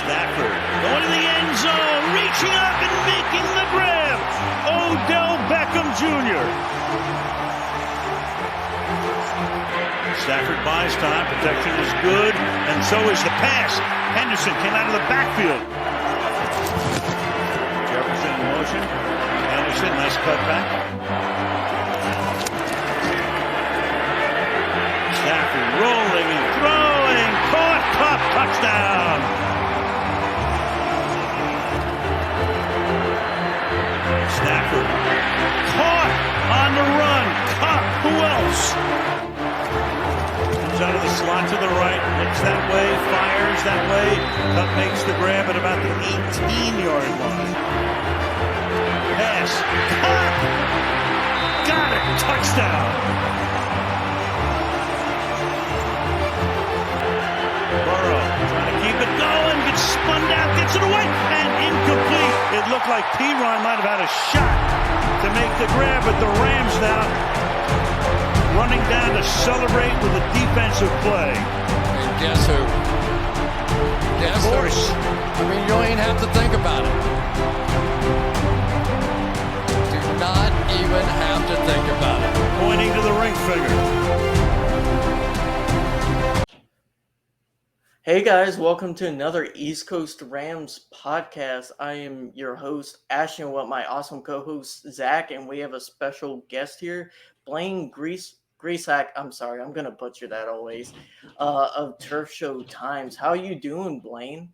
Stafford going to the end zone, reaching up and making the grab. Odell Beckham Jr. Stafford buys time. Protection is good, and so is the pass. Henderson came out of the backfield. Jefferson in motion. Henderson, nice cutback. Stafford rolling and throwing. Caught, Cup, touchdown. Stafford caught on the run. Cup, who else? Out of the slot to the right, looks that way, fires that way. Cup makes the grab at about the 18-yard line. Pass, Cup, got it, touchdown. Burrow trying to keep it going, gets spun down, gets it away, and incomplete. It looked like P-Ron might have had a shot to make the grab, but the Rams now running down to celebrate with a defensive play. And guess who? Guess of course. Who? I mean, you don't even have to think about it. Do not even have to think about it. Pointing to the ring finger. Hey guys, welcome to another East Coast Rams podcast. I am your host, Ashton, with my awesome co-host, Zach, and we have a special guest here, Blaine Grisak, I'm sorry, I'm going to butcher that always, of Turf Show Times. How are you doing, Blaine?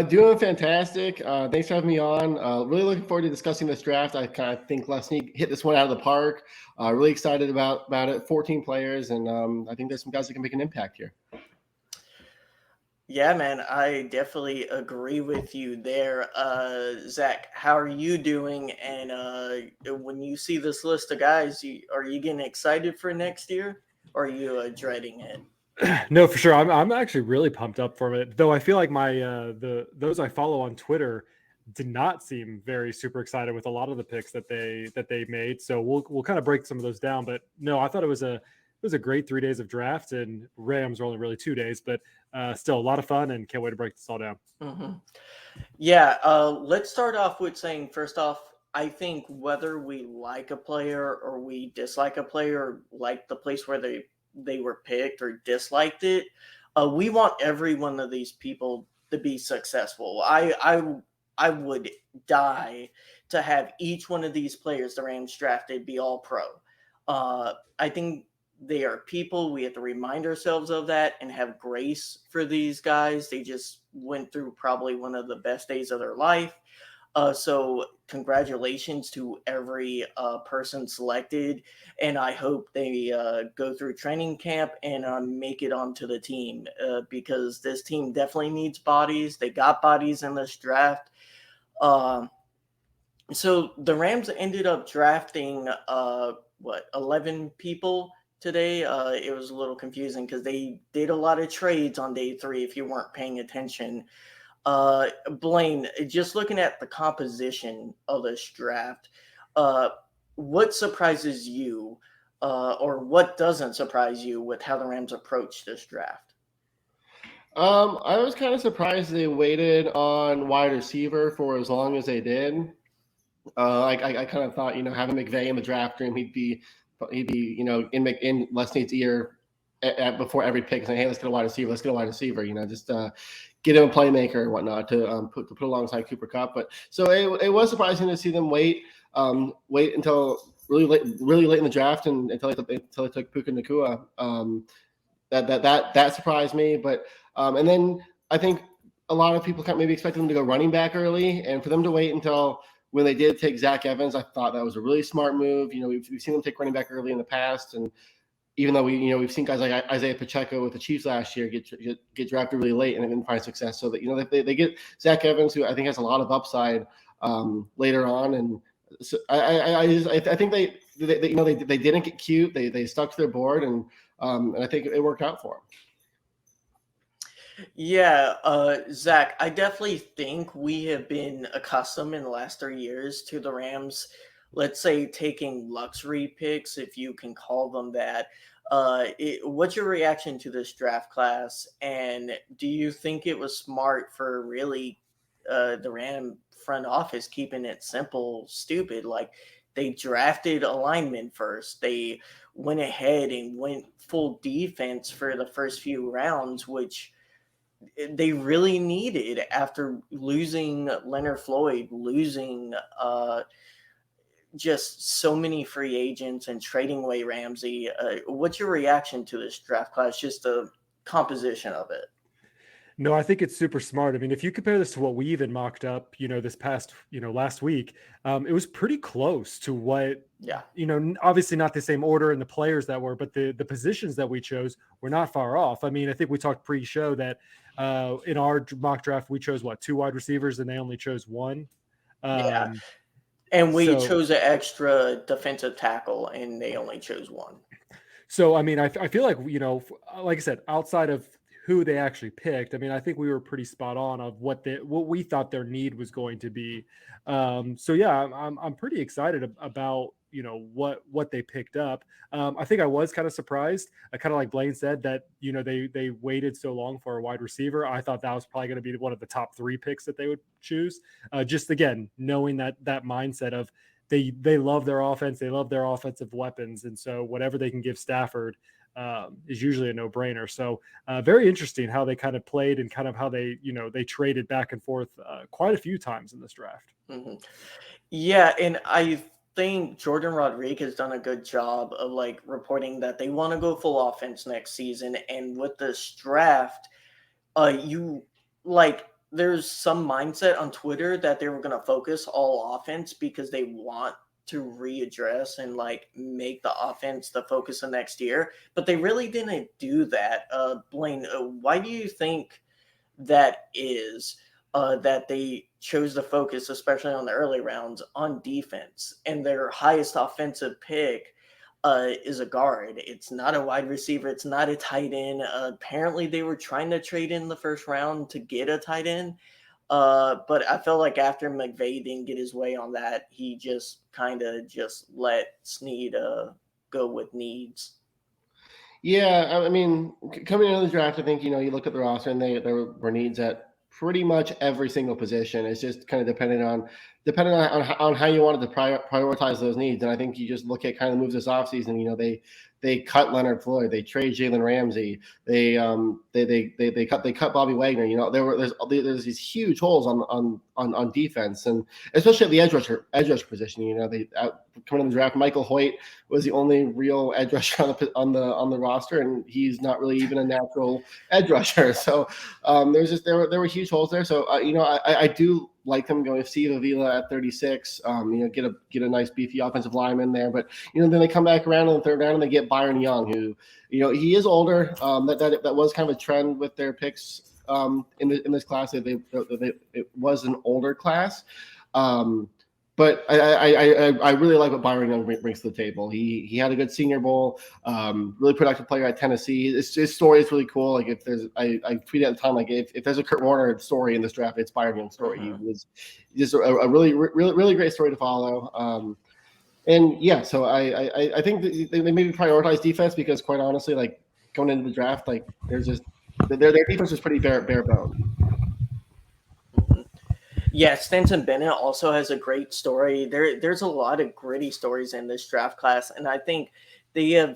Doing fantastic. Thanks for having me on. Really looking forward to discussing this draft. I kind of think Leslie hit this one out of the park. Really excited about it. 14 players, and I think there's some guys that can make an impact here. Yeah, man, I definitely agree with you there. Zach, how are you doing? And when you see this list of guys, are you getting excited for next year, or are you dreading it? No, for sure. I'm actually really pumped up for it. Though I feel like my those I follow on Twitter did not seem very super excited with a lot of the picks that they made. So we'll kind of break some of those down. But no, I thought it was a great 3 days of draft, and Rams are only really 2 days, but still a lot of fun, and can't wait to break this all down. Mm-hmm. Yeah, let's start off with saying, first off, I think whether we like a player or we dislike a player, or like the place where they were picked or disliked it, we want every one of these people to be successful. I would die to have each one of these players the Rams drafted be all pro. I think they are people. We have to remind ourselves of that and have grace for these guys. They just went through probably one of the best days of their life. So congratulations to every person selected. And I hope they go through training camp and make it onto the team because this team definitely needs bodies. They got bodies in this draft. So the Rams ended up drafting 11 people today. It was a little confusing because they did a lot of trades on day 3 if you weren't paying attention. Blaine, just looking at the composition of this draft, what surprises you or what doesn't surprise you with how the Rams approached this draft? I was kind of surprised they waited on wide receiver for as long as they did. I kind of thought, having McVay in the draft room, he'd be in Leslie's ear before every pick, saying, "Hey, let's get a wide receiver. Let's get a wide receiver." Just get him a playmaker and whatnot to put alongside Cooper Kupp. But so it was surprising to see them wait until really late in the draft and until they took Puka Nacua. That surprised me. But and then I think a lot of people maybe expected them to go running back early, and for them to wait until when they did take Zach Evans, I thought that was a really smart move. We've seen them take running back early in the past, and even though we've seen guys like Isaiah Pacheco with the Chiefs last year get drafted really late and didn't find success, so that they get Zach Evans, who I think has a lot of upside later on, and so I think they didn't get cute. They stuck to their board, and I think it worked out for them. Yeah, Zach, I definitely think we have been accustomed in the last 3 years to the Rams, let's say, taking luxury picks, if you can call them that, What's your reaction to this draft class? And do you think it was smart for really the Ram front office keeping it simple, stupid? Like they drafted a lineman first. They went ahead and went full defense for the first few rounds, which they really needed after losing Leonard Floyd, losing just so many free agents and trading away Ramsey. What's your reaction to this draft class? Just the composition of it. No, I think it's super smart. I mean, if you compare this to what we even mocked up, this past, last week, it was pretty close to what, Yeah. Obviously not the same order and the players that were, but the positions that we chose were not far off. I mean, I think we talked pre-show that in our mock draft, we chose 2 wide receivers and they only chose 1. Yeah. And we so- chose an extra defensive tackle and they only chose 1. So, I mean, I feel like, like I said, outside of who they actually picked, I mean, I think we were pretty spot on of what we thought their need was going to be. So yeah, I'm pretty excited about, what they picked up. I think I was kind of surprised. I kind of like Blaine said that, they waited so long for a wide receiver. I thought that was probably going to be one of the top 3 picks that they would choose. Just again, knowing that mindset of they love their offense, they love their offensive weapons. And so whatever they can give Stafford, is usually a no-brainer. So very interesting how they kind of played and kind of how they, they traded back and forth quite a few times in this draft. Mm-hmm. Yeah, and I think Jordan Rodriguez has done a good job of like reporting that they want to go full offense next season. And with this draft, there's some mindset on Twitter that they were going to focus all offense because they want to readdress and like make the offense the focus of next year, but they really didn't do that. Blaine, why do you think that is? That they chose to focus, especially on the early rounds, on defense, and their highest offensive pick is a guard. It's not a wide receiver. It's not a tight end. Apparently, they were trying to trade in the first round to get a tight end. But I felt like after McVay didn't get his way on that, he just kind of just let Snead go with needs. Yeah, I mean, coming into the draft, I think, you look at the roster and there were needs at pretty much every single position. It's just kind of depending on how you wanted to prioritize those needs. And I think you just look at kind of the moves this offseason. They cut Leonard Floyd, they trade Jalen Ramsey, they cut Bobby Wagner. There's these huge holes on defense, and especially at the edge rusher position. They coming in the draft, Michael Hoyt was the only real edge rusher on the roster, and he's not really even a natural edge rusher. So there were huge holes there. So I do like them going Steve Avila at 36. Get a nice beefy offensive lineman there, but then they come back around in the third round and they get Byron Young, who he is older. That was kind of a trend with their picks in this class. It was an older class. But I really like what Byron Young brings to the table. He had a good Senior Bowl, really productive player at Tennessee. His story is really cool. Like I tweeted at the time, like if there's a Kurt Warner story in this draft, it's Byron Young's story. He was just a really great story to follow. And yeah, so I think they maybe prioritize defense because quite honestly, like going into the draft, like their defense was pretty bare bones. Yeah, Stanton Bennett also has a great story. There's a lot of gritty stories in this draft class, and I think they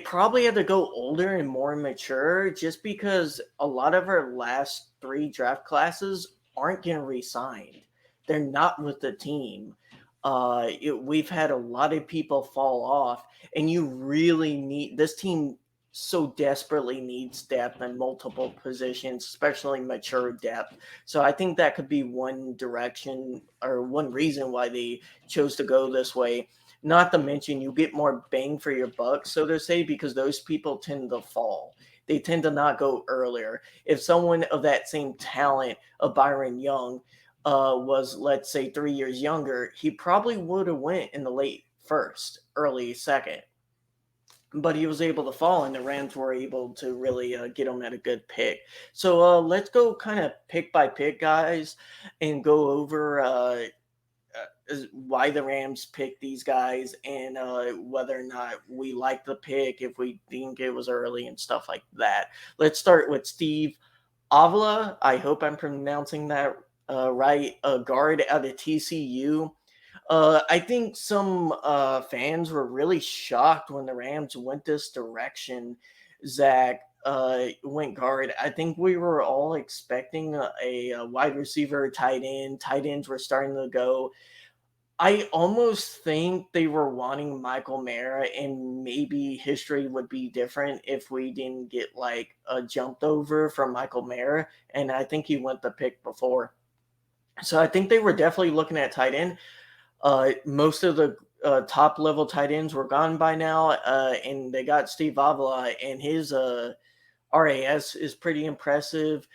probably had to go older and more mature just because a lot of our last 3 draft classes aren't getting re-signed. They're not with the team. We've had a lot of people fall off, and you really need this team. So desperately needs depth in multiple positions, especially mature depth. So I think that could be one direction or one reason why they chose to go this way. Not to mention you get more bang for your buck, so to say, because those people tend to fall. They tend to not go earlier. If someone of that same talent of Byron Young was, let's say, 3 years younger, he probably would have went in the late first, early second. But he was able to fall, and the Rams were able to really get him at a good pick. So let's go kind of pick by pick, guys, and go over why the Rams picked these guys and whether or not we like the pick, if we think it was early and stuff like that. Let's start with Steve Avila. I hope I'm pronouncing that right. A guard out of TCU. I think some fans were really shocked when the Rams went this direction. Zach went guard. I think we were all expecting a wide receiver, tight end. Tight ends were starting to go. I almost think they were wanting Michael Mara, and maybe history would be different if we didn't get like jumped over from Michael Mara. And I think he went the pick before. So I think they were definitely looking at tight end. Most of the top level tight ends were gone by now, and they got Steve Avila, and his RAS is pretty impressive.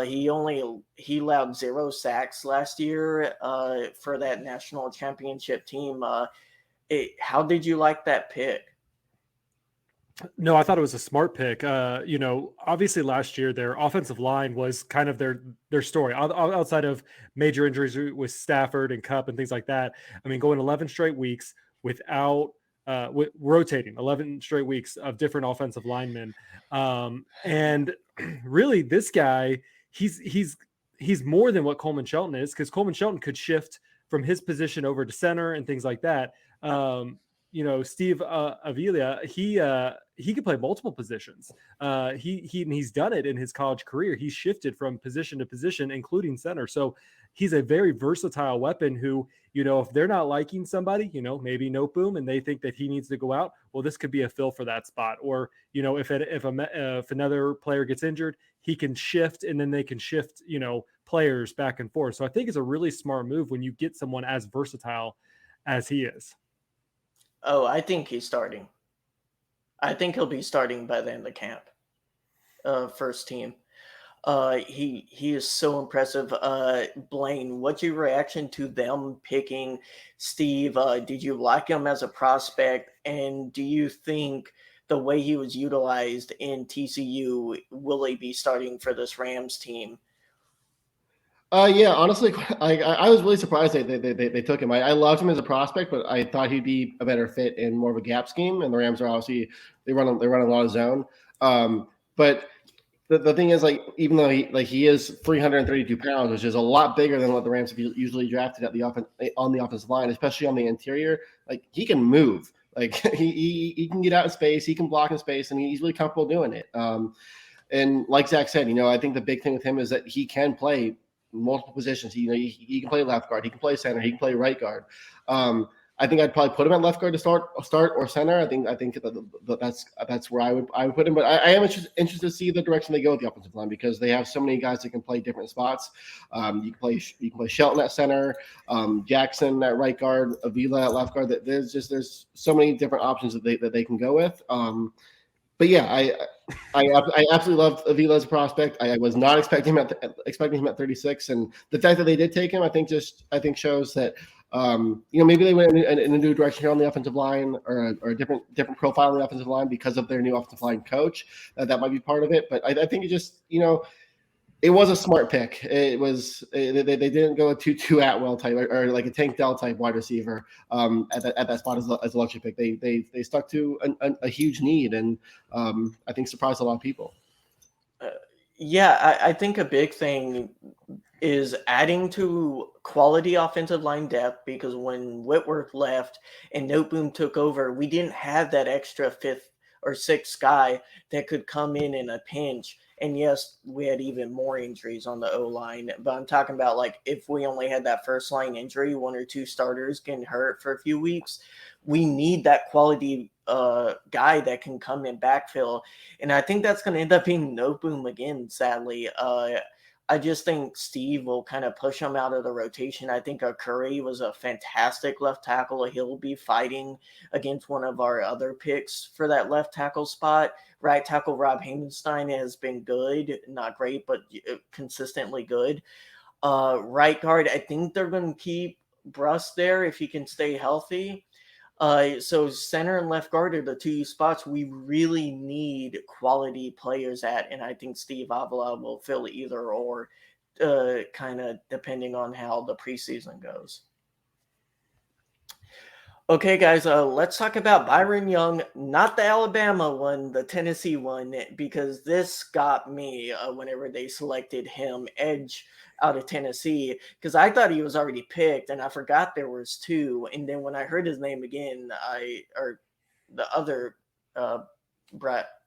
He allowed 0 sacks last year for that national championship team. How did you like that pick? No, I thought it was a smart pick. Obviously last year their offensive line was kind of their story outside of major injuries with Stafford and Cup and things like that. I mean, going 11 straight weeks without rotating 11 straight weeks of different offensive linemen. And really this guy, he's more than what Coleman Shelton is, because Coleman Shelton could shift from his position over to center and things like that. Steve Avila, he could play multiple positions. He's done it in his college career. He's shifted from position to position, including center. So he's a very versatile weapon who, if they're not liking somebody, maybe Noteboom, and they think that he needs to go out, well, this could be a fill for that spot. Or, if another player gets injured, he can shift, and then they can shift, players back and forth. So I think it's a really smart move when you get someone as versatile as he is. Oh, I think he's starting. I think he'll be starting by the end of camp. First team. He is so impressive. Blaine, what's your reaction to them picking Steve? Did you like him as a prospect? And do you think the way he was utilized in TCU, will he be starting for this Rams team? Yeah, honestly, I was really surprised they took him. I loved him as a prospect, but I thought he'd be a better fit in more of a gap scheme. And the Rams are obviously they run a lot of zone. But the thing is, like, even though he is 332 pounds, which is a lot bigger than what the Rams have usually drafted at on the offensive line, especially on the interior, like, he can move. Like, he can get out in space, he can block in space, and he's really comfortable doing it. And like Zach said, I think the big thing with him is that he can play multiple positions. He can play left guard, he can play center, he can play right guard. I think I'd probably put him at left guard to start or center. I think that's where I would put him. But I am interested to see the direction they go with the offensive line, because they have so many guys that can play different spots. You can play Shelton at center, Jackson at right guard, Avila at left guard. That there's so many different options that they can go with. But yeah, I absolutely loved Avila as a prospect. I was not expecting him at 36, and the fact that they did take him, I think shows that maybe they went in a new direction here on the offensive line, or a different profile on the offensive line because of their new offensive line coach. That might be part of it, but I think it just it was a smart pick. It was they didn't go a Tutu Atwell type or like a Tank Dell type wide receiver at that spot as a luxury pick. They stuck to a huge need, and I think surprised a lot of people. Yeah, I think a big thing is adding to quality offensive line depth, because when Whitworth left and Noteboom took over, we didn't have that extra fifth or sixth guy that could come in a pinch. And yes, we had even more injuries on the O-line, but I'm talking about, like, if we only had that first line injury, one or two starters getting hurt for a few weeks, we need that quality guy that can come in backfill. And I think that's going to end up being Noteboom again, sadly. I just think Steve will kind of push him out of the rotation. I think Curry was a fantastic left tackle. He'll be fighting against one of our other picks for that left tackle spot. Right tackle Rob Havenstein has been good, not great, but consistently good. Right guard, I think they're going to keep Bruss there if he can stay healthy. So center and left guard are the two spots we really need quality players at, and I think Steve Avila will fill either or, kind of depending on how the preseason goes. Okay, guys, let's talk about Byron Young, not the Alabama one, the Tennessee one, because this got me whenever they selected him, edge out of Tennessee, because I thought he was already picked, and I forgot there was two. And then when I heard his name again, or the other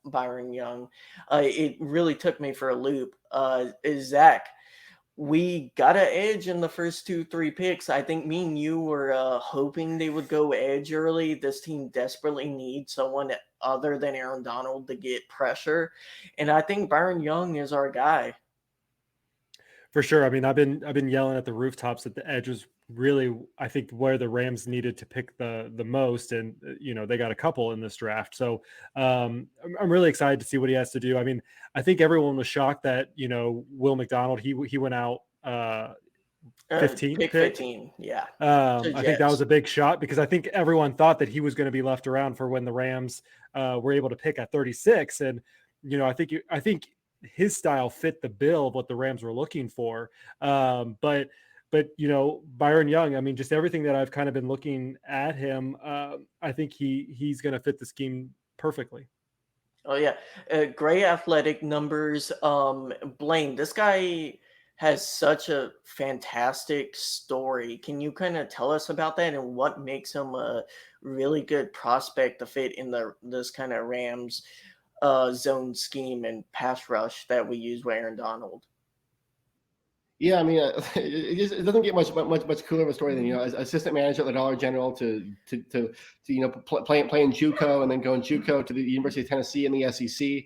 Byron Young, it really took me for a loop. Is Zach? We got an edge in the first 2, 3 picks. I think me and you were hoping they would go edge early. This team desperately needs someone other than Aaron Donald to get pressure, and I think Byron Young is our guy. For sure. I mean, I've been yelling at the rooftops that the edge was really, I think, where the Rams needed to pick the most, and they got a couple in this draft. So I'm really excited to see what he has to do. I mean, I think everyone was shocked that Will McDonald he went out 15th Pick pick. 15, yeah. I think that was a big shot because I think everyone thought that he was going to be left around for when the Rams were able to pick at 36, and I think his style fit the bill of what the Rams were looking for. But Byron Young, I mean, just everything that I've kind of been looking at him, I think he's going to fit the scheme perfectly. Oh yeah, great athletic numbers. Blaine, this guy has such a fantastic story. Can you kind of tell us about that and what makes him a really good prospect to fit in this kind of Rams zone scheme and pass rush that we use with Aaron Donald? Yeah, I mean, it doesn't get much cooler of a story than as assistant manager at the Dollar General to playing JUCO and then going JUCO to the University of Tennessee in the SEC.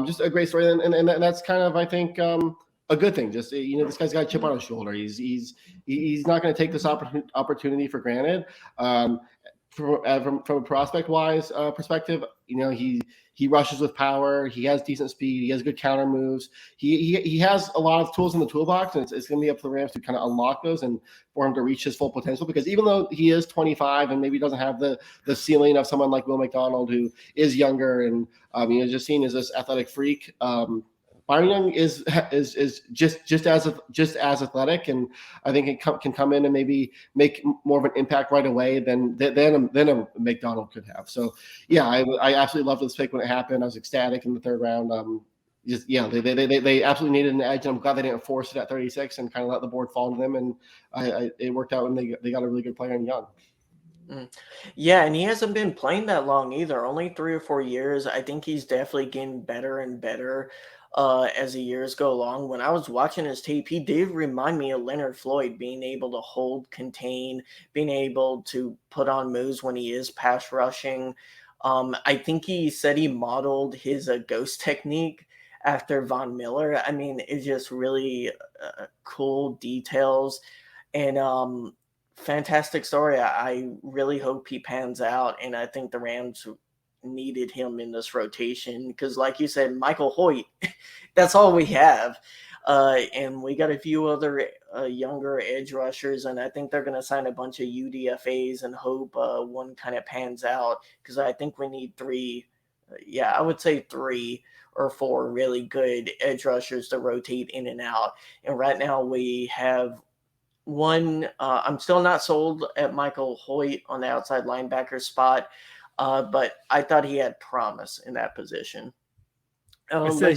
Just a great story, and that's kind of, I think, a good thing. Just this guy's got a chip on his shoulder. He's not going to take this opportunity for granted. From a prospect wise perspective, he rushes with power. He has decent speed. He has good counter moves. He has a lot of tools in the toolbox, and it's going to be up to the Rams to kind of unlock those and for him to reach his full potential. Because even though he is 25 and maybe doesn't have the ceiling of someone like Will McDonald, who is younger and just seen as this athletic freak, Byron Young is just as athletic, and I think it can come in and maybe make more of an impact right away than a McDonald could have. So yeah, I absolutely loved this pick when it happened. I was ecstatic in the third round. They absolutely needed an edge, and I'm glad they didn't force it at 36 and kind of let the board fall to them. And it worked out, and they got a really good player in Young. Yeah, and he hasn't been playing that long either. Only 3 or 4 years. I think he's definitely getting better and better as the years go along. When I was watching his tape, he did remind me of Leonard Floyd, being able to hold, contain, being able to put on moves when he is pass rushing. I think he said he modeled his ghost technique after Von Miller. I mean, it's just really cool details. And fantastic story. I really hope he pans out, and I think the Rams needed him in this rotation because, like you said, Michael Hoyt, that's all we have. And we got a few other younger edge rushers, and I think they're going to sign a bunch of UDFAs and hope one kind of pans out because I think we need three. I would say 3 or 4 really good edge rushers to rotate in and out. And right now we have one. I'm still not sold at Michael Hoyt on the outside linebacker spot, but I thought he had promise in that position. I say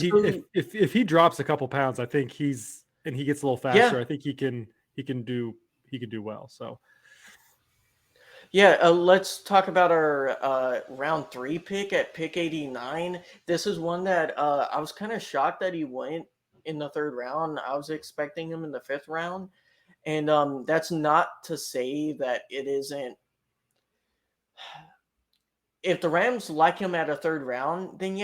if he drops a couple pounds, I think he gets a little faster. I think he can do well. So let's talk about our round 3 pick at pick 89. This is one that I was kind of shocked that he went in the 3rd round. I was expecting him in the 5th round. And that's not to say that it isn't. If the Rams like him at a 3rd round, then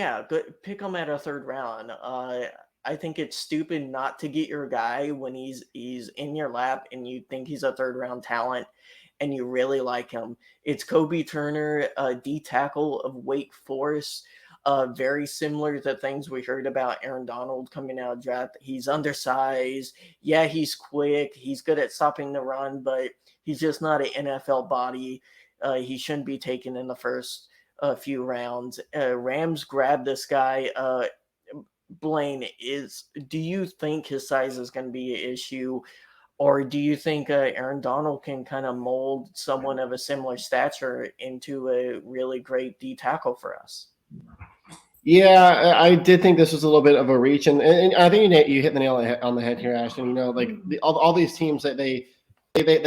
pick him at a 3rd round. I think it's stupid not to get your guy when he's in your lap and you think he's a 3rd round talent and you really like him. It's Kobe Turner, D tackle of Wake Forest. Very similar to things we heard about Aaron Donald coming out of draft. He's undersized. Yeah, he's quick. He's good at stopping the run, but he's just not an NFL body. He shouldn't be taken in the first few rounds. Rams grabbed this guy. Blaine, do you think his size is going to be an issue, Or do you think Aaron Donald can kind of mold someone of a similar stature into a really great D tackle for us? Yeah, I did think this was a little bit of a reach, and I think you hit the nail on the head here, Ashton. You know, like all these teams that they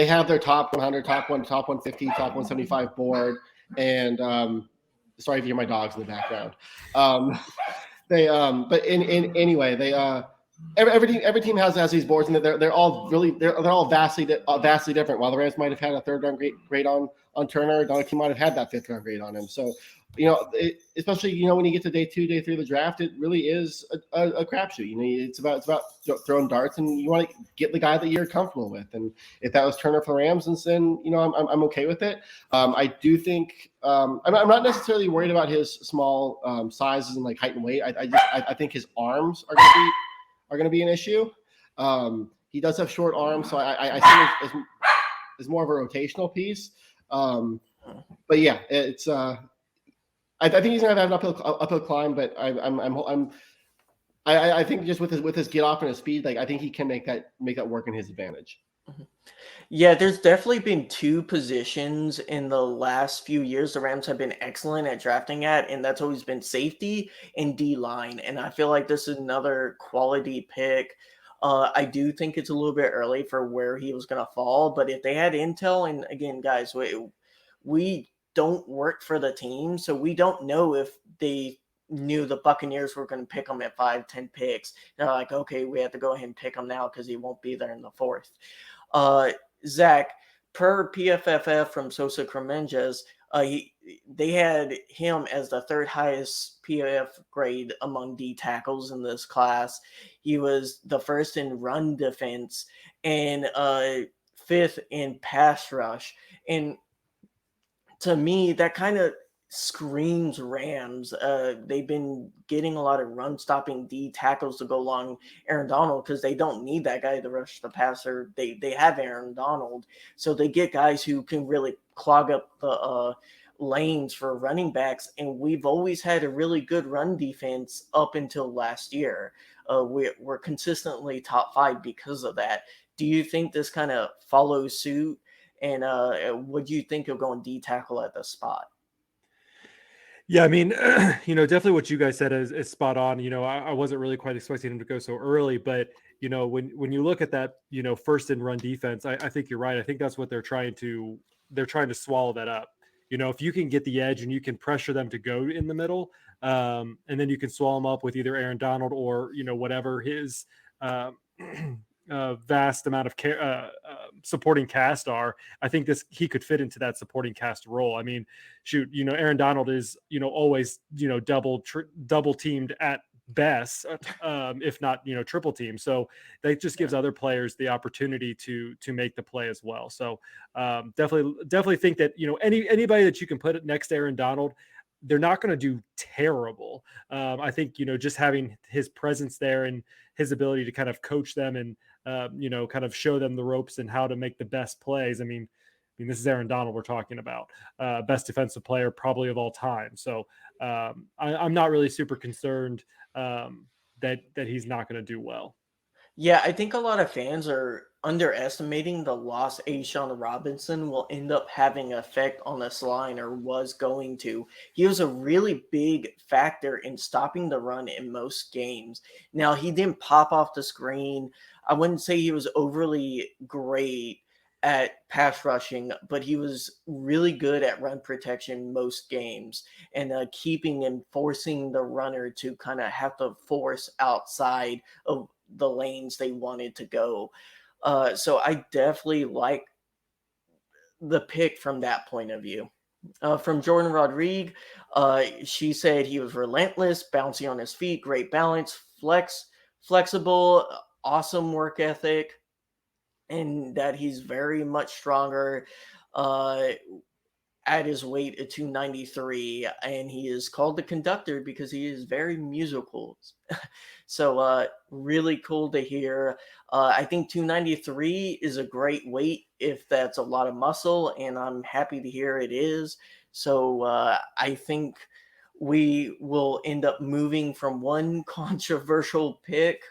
have their top 100, top 150, top 175 board, and sorry if you hear my dogs in the background. But anyway, every team has these boards, and they're all vastly different. While the Rams might have had a third round grade on Turner, another team might have had that fifth round grade on him. So, especially when you get to day 2, day 3 of the draft, it really is a crapshoot. It's about throwing darts, and you want to get the guy that you're comfortable with. And if that was Turner for the Rams, then I'm okay with it. I do think I'm not necessarily worried about his small sizes and like height and weight. I think his arms are going to be an issue. He does have short arms, so I see it as more of a rotational piece. But yeah, it's. I think he's gonna have an uphill climb, but I think just with his get off and his speed, like I think he can make that work in his advantage. Yeah, there's definitely been 2 positions in the last few years the Rams have been excellent at drafting at, and that's always been safety and D-line. And I feel like this is another quality pick. I do think it's a little bit early for where he was going to fall, but if they had intel, and again, guys, we don't work for the team, so we don't know if they knew the Buccaneers were going to pick him at 5, 10 picks. They're like, okay, we have to go ahead and pick him now because he won't be there in the 4th. Zach, per PFFF from Sosa Cremenges, they had him as the 3rd highest PFF grade among D tackles in this class. He was the 1st in run defense and 5th in pass rush. And to me, that kind of screams Rams. They've been getting a lot of run-stopping D tackles to go along Aaron Donald because they don't need that guy to rush the passer. They have Aaron Donald, so they get guys who can really clog up the lanes for running backs. And we've always had a really good run defense up until last year. We're consistently top 5 because of that. Do you think this kind of follows suit? And what do you think of going D tackle at the spot? Yeah, I mean, definitely what you guys said is spot on. I wasn't really quite expecting him to go so early, but when you look at that, 1st in run defense, I think you're right. I think that's what they're trying to swallow that up. If you can get the edge and you can pressure them to go in the middle, and then you can swallow them up with either Aaron Donald or whatever his vast amount of supporting cast are. I think he could fit into that supporting cast role. I mean, shoot, Aaron Donald is always double teamed at best, if not triple team. So that just gives other players the opportunity to make the play as well. So definitely think that anybody that you can put it next to Aaron Donald, they're not going to do terrible. I think just having his presence there and his ability to kind of coach them and kind of show them the ropes and how to make the best plays. I mean, this is Aaron Donald we're talking about, best defensive player probably of all time. So I'm not really super concerned that he's not going to do well. Yeah, I think a lot of fans are underestimating the loss A'Shawn Robinson will end up having an effect on this line, or was going to. He was a really big factor in stopping the run in most games. Now, he didn't pop off the screen. I wouldn't say he was overly great at pass rushing, but he was really good at run protection most games, and keeping and forcing the runner to kind of have to force outside of the lanes they wanted to go. So I definitely like the pick from that point of view. From Jordan Rodrigue, she said he was relentless, bouncy on his feet, great balance, flexible, awesome work ethic, and that he's very much stronger at his weight at 293, and he is called the conductor because he is very musical. So really cool to hear. I think 293 is a great weight if that's a lot of muscle, and I'm happy to hear it is. So I think we will end up moving from one controversial pick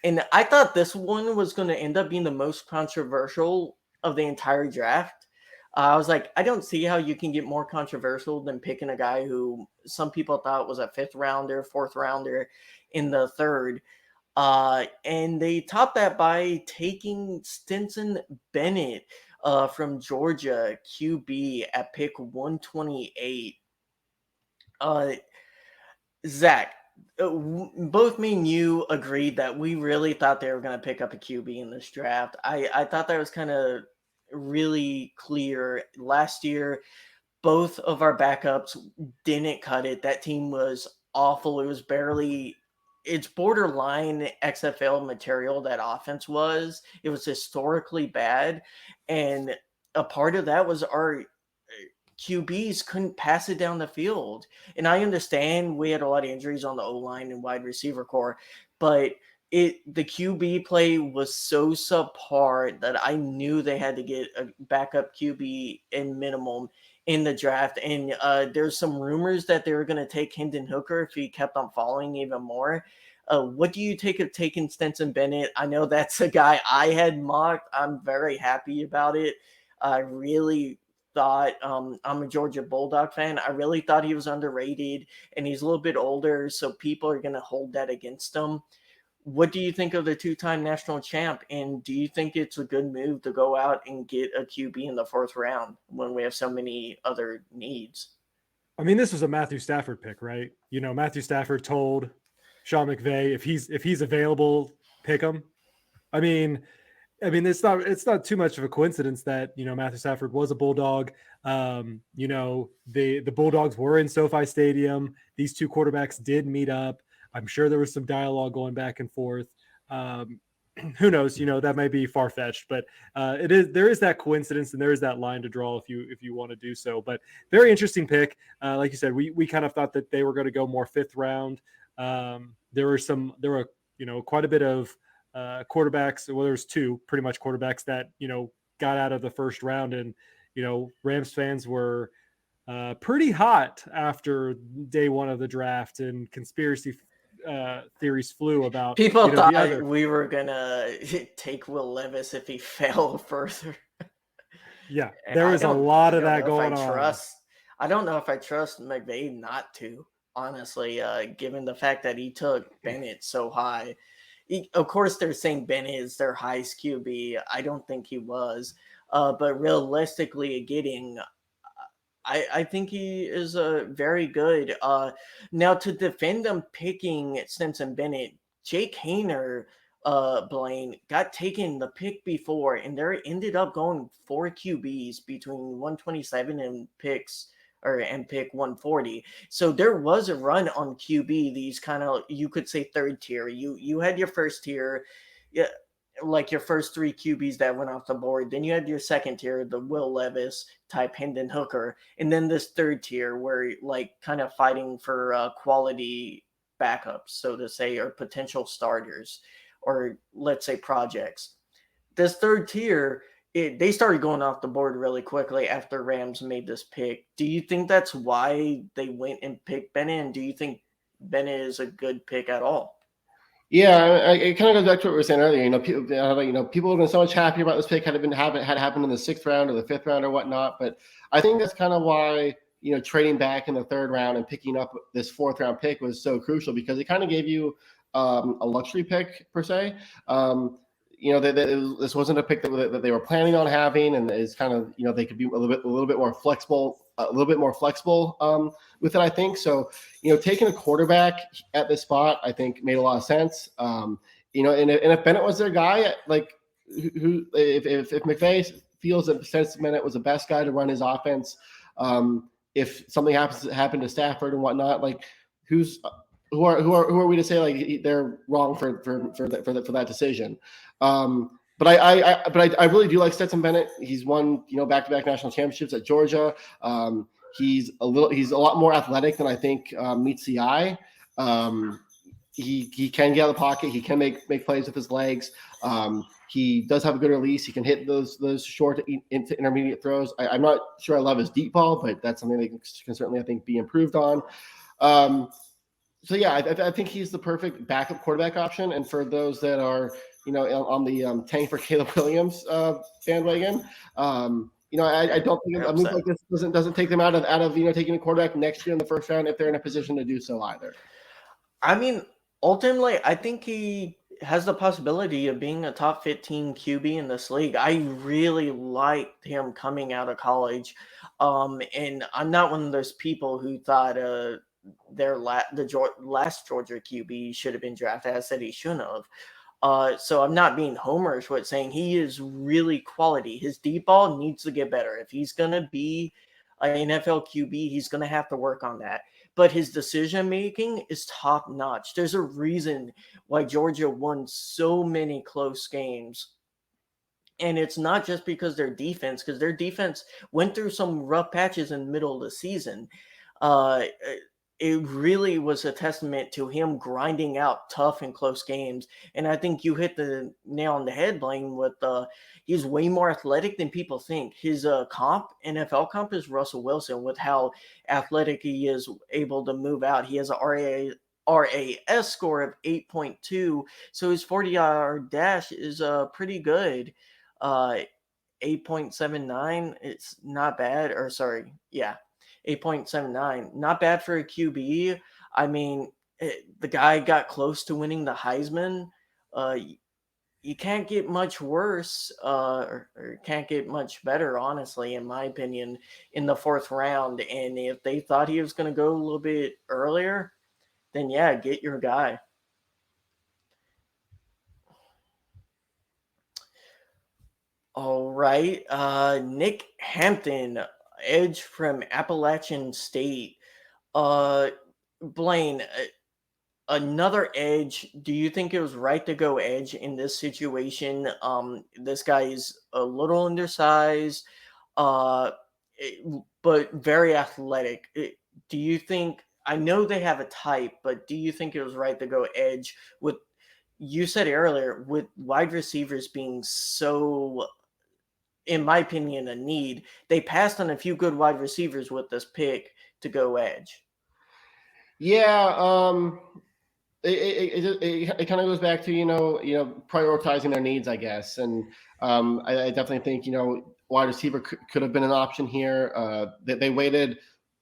And I thought this one was going to end up being the most controversial of the entire draft. I was like, I don't see how you can get more controversial than picking a guy who some people thought was a 5th rounder, 4th rounder in the 3rd. And they topped that by taking Stetson Bennett from Georgia, QB, at pick 128. Zach, both me and you agreed that we really thought they were going to pick up a QB in this draft. I thought that was kind of really clear. Last year, both of our backups didn't cut it. That team was awful. It was barely, it's borderline XFL material, that offense was. It was historically bad. And a part of that was our QBs couldn't pass it down the field. And I understand we had a lot of injuries on the O-line and wide receiver core, but the QB play was so subpar that I knew they had to get a backup QB in minimum in the draft. And there's some rumors that they were going to take Hendon Hooker if he kept on falling even more. What do you take of taking Stetson Bennett? I know that's a guy I had mocked. I'm very happy about it. I really thought, I'm a Georgia Bulldog fan. I really thought he was underrated, and he's a little bit older, so people are going to hold that against him. What do you think of the 2-time national champ? And do you think it's a good move to go out and get a QB in the 4th round when we have so many other needs? I mean, this was a Matthew Stafford pick, right? You know, Matthew Stafford told Sean McVay, if he's available, pick him. I mean, it's not too much of a coincidence that, you know, Matthew Stafford was a Bulldog. You know, the Bulldogs were in SoFi Stadium. These two quarterbacks did meet up. I'm sure there was some dialogue going back and forth. Who knows? You know, that may be far-fetched, but there is that coincidence, and there is that line to draw if you want to do so. But very interesting pick. Like you said, we kind of thought that they were going to go more 5th round. There were you know, quite a bit of quarterbacks. Well, there's 2 pretty much quarterbacks that, you know, got out of the 1st round, and, you know, Rams fans were pretty hot after day 1 of the draft, and conspiracy theories flew about people, you know, thought we were gonna take Will Levis if he fell further. Yeah, there was a lot of that going on. I don't know if I trust McVay not to, honestly, given the fact that he took Bennett so high. Of course, they're saying Bennett is their highest QB. I don't think he was. But realistically, getting, I think he is very good. Now, to defend them picking Stetson Bennett, Jake Hayner, Blaine, got taken the pick before, and there ended up going 4 QBs between 127 and pick 140. So there was a run on QB, these kind of, you could say, 3rd tier. You had your 1st tier, yeah, like your first 3 QBs that went off the board. Then you had your 2nd tier, the Will Levis type Hendon Hooker, and then this 3rd tier where, like, kind of fighting for quality backups, so to say, or potential starters, or let's say projects. This 3rd tier, they started going off the board really quickly after Rams made this pick. Do you think that's why they went and picked Bennett? And do you think Bennett is a good pick at all? Yeah, it kind of goes back to what we were saying earlier. You know, people have been so much happy about this pick had happened in the 6th round or the 5th round or whatnot. But I think that's kind of why, you know, trading back in the 3rd round and picking up this 4th round pick was so crucial, because it kind of gave you a luxury pick per se. You know, this wasn't a pick that they were planning on having, and it's kind of, you know, they could be a little bit more flexible with it, I think. So, you know, taking a quarterback at this spot, I think, made a lot of sense. You know, and if Bennett was their guy, like, if McVay feels that Stetson Bennett was the best guy to run his offense, if something happened to Stafford and whatnot, like, who are we to say, like, they're wrong for that decision? But I really do like Stetson Bennett. He's won, you know, back-to-back national championships at Georgia. He's a lot more athletic than I think meets the eye. He can get out of the pocket. He can make plays with his legs. He does have a good release. He can hit those short into intermediate throws. I'm not sure I love his deep ball, but that's something that can certainly, I think, be improved on. So yeah, I think he's the perfect backup quarterback option. And for those that are, on the tank for Caleb Williams bandwagon, I don't think They're a move upset. like this doesn't take them out of taking a quarterback next year in the first round if they're in a position to do so either. I mean, ultimately, I think he has the possibility of being a top 15 QB in this league. I really liked him coming out of college. And I'm not one of those people who thought the last Georgia QB should have been drafted. I said he shouldn't have. So I'm not being homerish with saying he is really quality. His deep ball needs to get better. If he's going to be an NFL QB, he's going to have to work on that. But his decision making is top notch. There's a reason why Georgia won so many close games. And it's not just because because their defense went through some rough patches in the middle of the season. Uh, it really was a testament to him grinding out tough and close games. And I think you hit the nail on the head, Blaine, with he's way more athletic than people think. His NFL comp is Russell Wilson with how athletic he is able to move out. He has a RAS score of 8.2, so his 40-yard dash is pretty good. 8.79, it's not bad. Or sorry, yeah, 8.79, not bad for a QB. I mean, the guy got close to winning the Heisman. You can't get much worse, or can't get much better, honestly, in my opinion, in the fourth round. And if they thought he was going to go a little bit earlier, then yeah, get your guy. All right. Nick Hampton, edge from Appalachian State. Uh, Blaine, another edge. Do you think it was right to go edge in this situation? This guy is a little undersized, uh, but very athletic. Do you think? I know they have a type, but do you think it was right to go edge with? You said earlier with wide receivers being so, in my opinion, a need. They passed on a few good wide receivers with this pick to go edge. Yeah, it kind of goes back to prioritizing their needs, I guess, and I definitely think wide receiver could have been an option here. They waited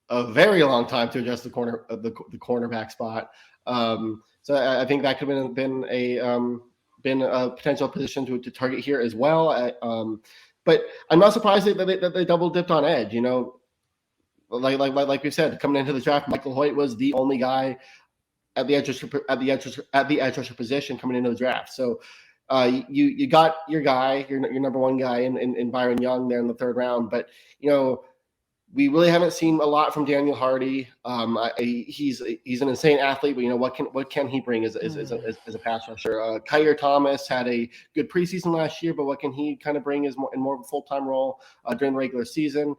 a very long time to adjust the cornerback spot. So I think that could have been a potential position to target here as well. But I'm not surprised that they double dipped on edge. Like we said, coming into the draft, Michael Hoyt was the only guy at the edge rusher position coming into the draft. So you got your guy, your number one guy in Byron Young there in the third round. But we really haven't seen a lot from Daniel Hardy. He's an insane athlete, but what can he bring as a pass rusher? Kyer Thomas had a good preseason last year, but what can he kind of bring in more of a full-time role during the regular season?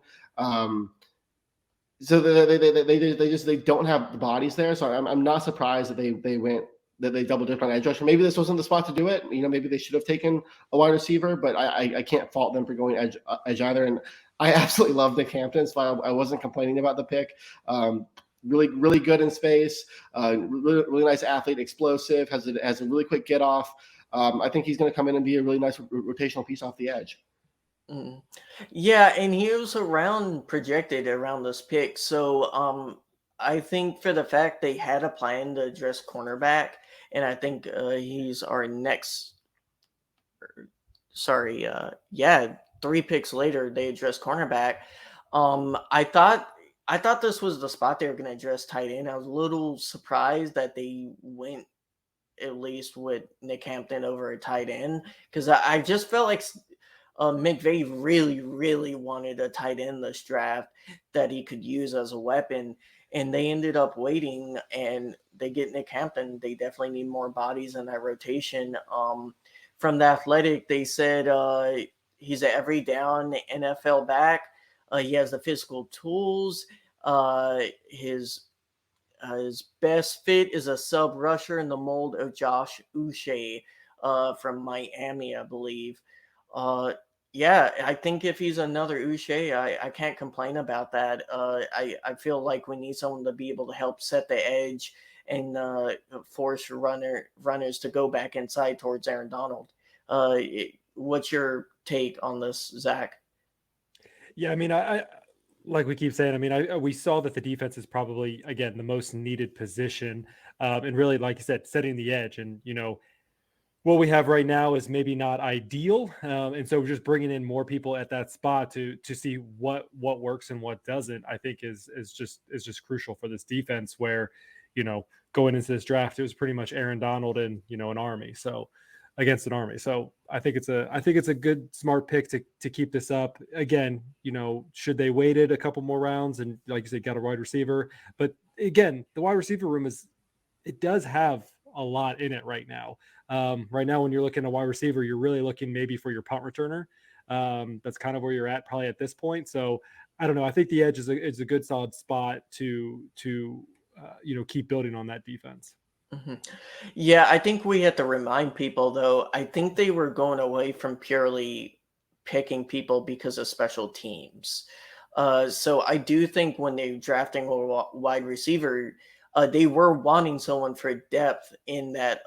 So they don't have the bodies there. So I'm not surprised that they double dipped on edge rusher. Maybe this wasn't the spot to do it. Maybe they should have taken a wide receiver, but I can't fault them for going edge either. And I absolutely love Nick Hampton, so I wasn't complaining about the pick. Really, really good in space. Really, really nice athlete, explosive, has a really quick get off. I think he's going to come in and be a really nice rotational piece off the edge. Mm. Yeah, and he was projected around this pick. So I think for the fact they had a plan to address cornerback, and I think he's our next. Sorry, yeah, 3 picks later they addressed cornerback. I thought this was the spot they were going to address tight end. I was a little surprised that they went at least with Nick Hampton over a tight end, because I just felt like McVay really, really wanted a tight end this draft that he could use as a weapon, and they ended up waiting, and they get Nick Hampton. They definitely need more bodies in that rotation. From the Athletic, they said he's an every down NFL back. He has the physical tools. His best fit is a sub rusher in the mold of Josh Uche from Miami, I believe. Yeah, I think if he's another Uche, I can't complain about that. I feel like we need someone to be able to help set the edge and force runners to go back inside towards Aaron Donald. What's your take on this, Zach? Yeah, I mean, I like we keep saying. I mean, we saw that the defense is probably again the most needed position, and really, like you said, setting the edge. And what we have right now is maybe not ideal, and so just bringing in more people at that spot to see what works and what doesn't, I think is just crucial for this defense. Where going into this draft, it was pretty much Aaron Donald and an army. So against an army. So I think it's a good smart pick to keep this up. Again, should they waited a couple more rounds and like you said, got a wide receiver. But again, the wide receiver room it does have a lot in it right now. Right now, when you're looking at a wide receiver, you're really looking maybe for your punt returner. That's kind of where you're at probably at this point. So I don't know. I think the edge is a good solid spot to keep building on that defense. Mm-hmm. Yeah, I think we have to remind people, though, I think they were going away from purely picking people because of special teams. So I do think when they're drafting a wide receiver, they were wanting someone for depth in that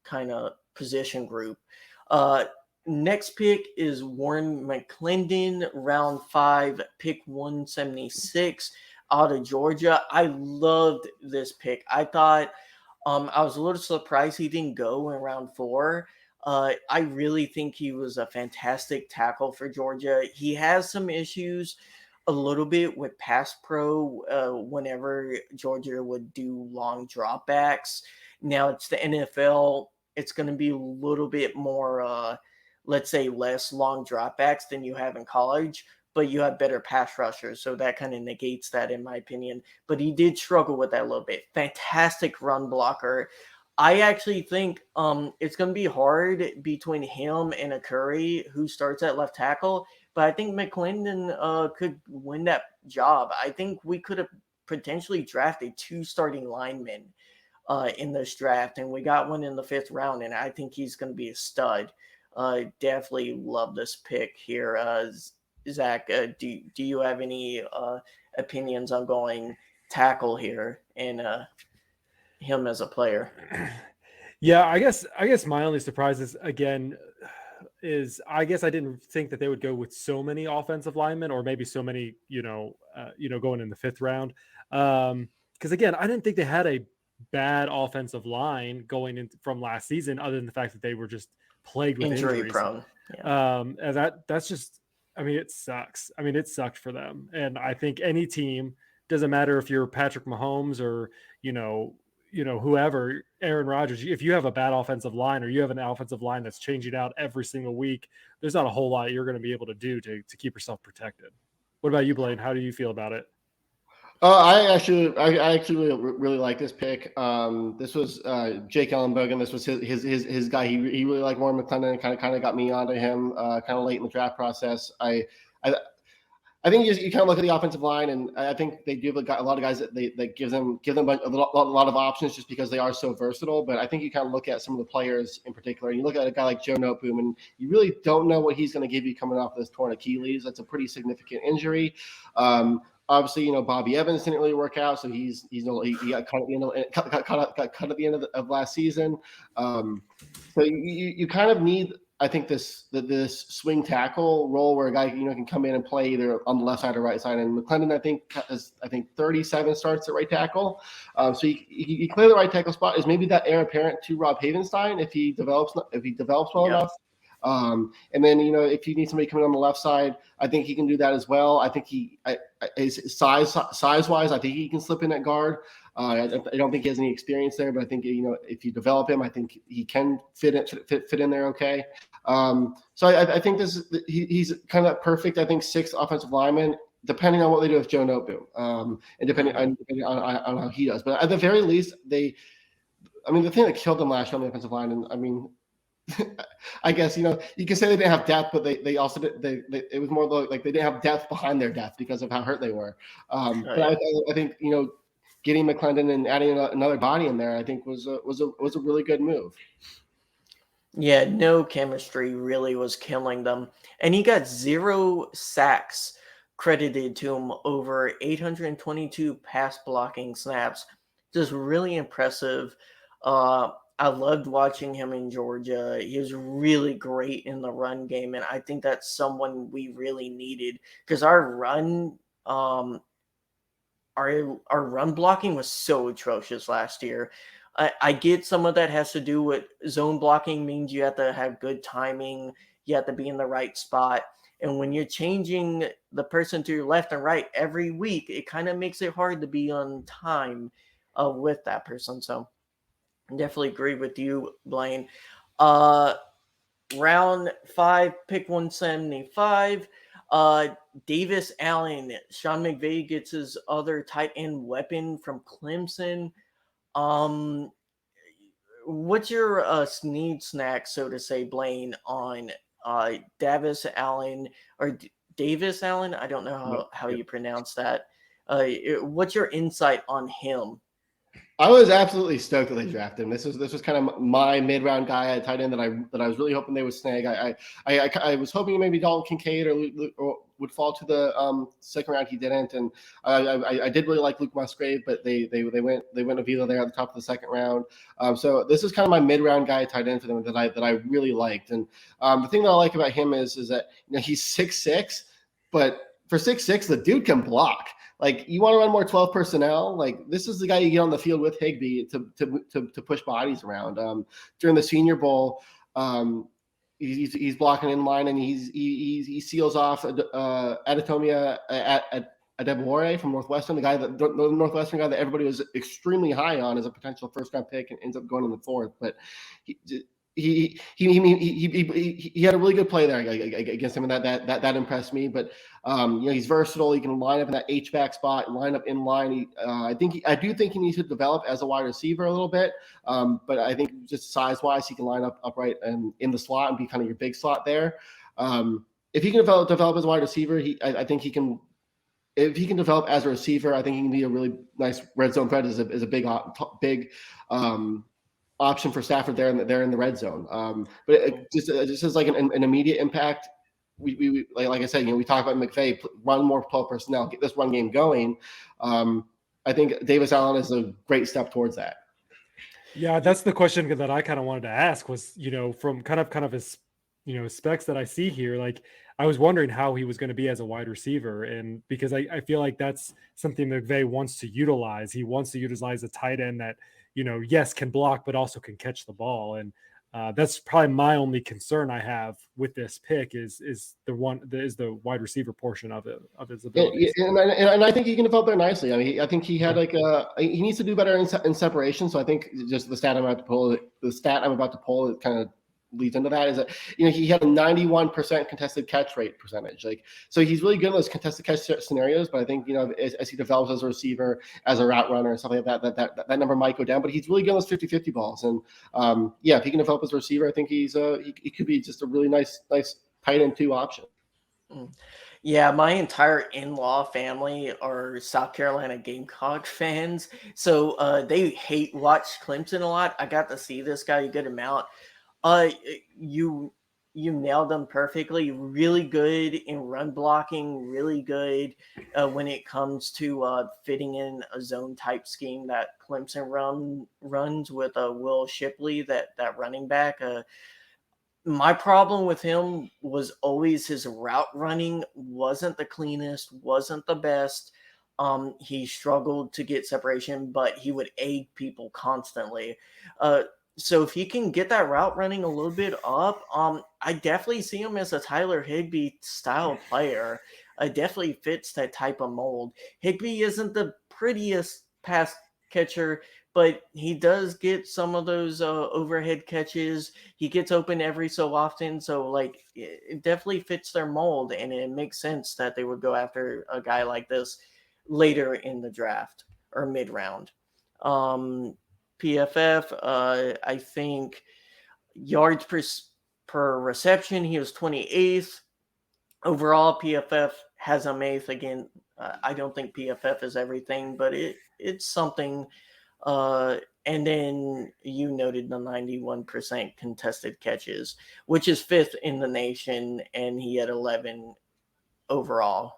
kind of position group. Next pick is Warren McClendon, round 5, pick 176 out of Georgia. I loved this pick. I thought I was a little surprised he didn't go in round 4. I really think he was a fantastic tackle for Georgia. He has some issues a little bit with pass pro whenever Georgia would do long dropbacks. Now it's the NFL. It's going to be a little bit more, let's say, less long dropbacks than you have in college, but you have better pass rushers. So that kind of negates that, in my opinion. But he did struggle with that a little bit. Fantastic run blocker. I actually think it's going to be hard between him and a Curry who starts at left tackle. But I think McClendon could win that job. I think we could have potentially drafted 2 starting linemen in this draft, and we got one in the 5th round, and I think he's going to be a stud. Definitely love this pick here. Zach, do you have any opinions on going tackle here and him as a player? Yeah, I guess my only surprise is I guess I didn't think that they would go with so many offensive linemen or maybe so many going in the 5th round. Because again, I didn't think they had a bad offensive line going in from last season, other than the fact that they were just plagued with injury injuries. Prone. Yeah. And that's just. I mean, it sucks. I mean, it sucked for them. And I think any team, doesn't matter if you're Patrick Mahomes or, whoever, Aaron Rodgers, if you have a bad offensive line or you have an offensive line that's changing out every single week, there's not a whole lot you're going to be able to do to keep yourself protected. What about you, Blaine? How do you feel about it? I actually really like this pick. This was Jake Ellenbogen. This was his guy. He really liked Warren McClendon. Kind of got me onto him kind of late in the draft process. I think you kind of look at the offensive line, and I think they do have a lot of guys that give them a lot of options just because they are so versatile. But I think you kind of look at some of the players in particular, and you look at a guy like Joe Noteboom, and you really don't know what he's going to give you coming off this torn Achilles. That's a pretty significant injury. Obviously, Bobby Evans didn't really work out, so he got cut at the end of last season. So you kind of need, I think, this swing tackle role where a guy can come in and play either on the left side or right side. And McClendon, I think 37 starts at right tackle. So he clear the right tackle spot. Is maybe that heir apparent to Rob Havenstein if he develops well enough. And then if you need somebody coming on the left side, I think he can do that as well. I think his size wise, I think he can slip in at guard. I don't think he has any experience there, but I think if you develop him, I think he can fit in there okay. So I think he's kind of perfect. I think 6 offensive linemen, depending on what they do with Joe Noteboom, and depending on how he does. But at the very least, the thing that killed them last year on the offensive line, and I mean. I guess you can say they didn't have depth, but they also it was more like they didn't have depth behind their depth because of how hurt they were. But I think getting McClendon and adding another body in there, I think was a really good move. Yeah, no chemistry really was killing them, and he got 0 sacks credited to him over 822 pass blocking snaps. just really impressive. I loved watching him in Georgia. He was really great in the run game, and I think that's someone we really needed because um, our run blocking was so atrocious last year. I get some of that has to do with zone blocking means you have to have good timing, you have to be in the right spot. And when you're changing the person to your left and right every week, it kind of makes it hard to be on time with that person. So I definitely agree with you, Blaine. Uh, Round 5, pick 175. Uh, Davis Allen. Sean McVay gets his other tight end weapon from Clemson. Um, what's your sneed snack, so to say, Blaine, on Davis Allen or Davis Allen? I don't know how Yep. you pronounce that. What's your insight on him? I was absolutely stoked that they drafted him. This was kind of my mid round guy at tight end that I was really hoping they would snag. I was hoping maybe Dalton Kincaid or would fall to the second round. He didn't, and I did really like Luke Musgrave, but they went Avila there at the top of the second round. So this is kind of my mid round guy at tight end for them that I really liked. And the thing that I like about him is that he's 6'6", but for 6'6", the dude can block. Like, you want to run more 12 personnel, like this is the guy you get on the field with Higbee to push bodies around. During the Senior Bowl, he's blocking in line, and he seals off Adatomia Adebawore from Northwestern, the Northwestern guy that everybody was extremely high on as a potential first round pick, and ends up going in the fourth. But he had a really good play there against him, and that impressed me. But he's versatile. He can line up in that H-back spot, line up in line. I do think he needs to develop as a wide receiver a little bit. But I think just size-wise, he can line up upright and in the slot and be kind of your big slot there. If he can develop as a wide receiver, I think he can. If he can develop as a receiver, I think he can be a really nice red zone threat. Is a big option for Stafford there in the red zone. But it just as like an immediate impact. We like I said, we talk about McVay, run more 12 personnel, get this run game going. I think Davis Allen is a great step towards that. Yeah, that's the question that I kind of wanted to ask was, from kind of his, specs that I see here, like I was wondering how he was going to be as a wide receiver. And because I feel like that's something that McVay wants to utilize. He wants to utilize a tight end that, yes, can block, but also can catch the ball. And that's probably my only concern I have with this pick is the wide receiver portion of his abilities. And I think he can develop there nicely. I mean, I think he had he needs to do better in separation. So I think just the stat I'm about to pull, it kind of leads into that is that he had a 91% contested catch rate percentage. Like, so he's really good in those contested catch scenarios. But I think as he develops as a receiver, as a route runner, and stuff like that number might go down. But he's really good in those 50-50 balls. And if he can develop as a receiver, I think he could be just a really nice tight end 2 option. Yeah, my entire in-law family are South Carolina Gamecock fans, so they watch Clemson a lot. I got to see this guy a good amount. You nailed them perfectly. Really good in run blocking. Really good when it comes to fitting in a zone type scheme that Clemson runs with Will Shipley, that running back. My problem with him was always his route running wasn't the cleanest, wasn't the best. He struggled to get separation, but he would aid people constantly. So if he can get that route running a little bit up, I definitely see him as a Tyler Higbee style player. Definitely fits that type of mold. Higbee isn't the prettiest pass catcher, but he does get some of those overhead catches. He gets open every so often. So, like, it definitely fits their mold, and it makes sense that they would go after a guy like this later in the draft or mid-round. PFF, I think yards per reception, he was 28th. Overall, PFF has him 8th. Again, I don't think PFF is everything, but it's something. And then you noted the 91% contested catches, which is 5th in the nation, and he had 11 overall.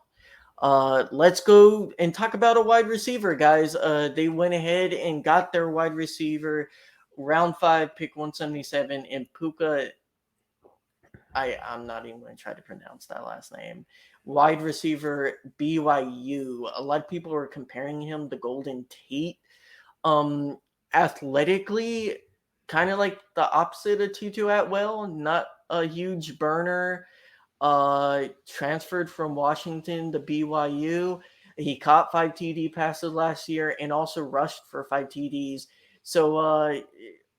Let's go and talk about a wide receiver, guys. They went ahead and got their wide receiver, round 5, pick 177, and Puka. I'm not even going to try to pronounce that last name. Wide receiver BYU. A lot of people are comparing him to Golden Tate. Um, Athletically, kind of like the opposite of Tutu Atwell. Not a huge burner. Transferred from Washington to BYU. He caught 5 TD passes last year and also rushed for 5 TDs. So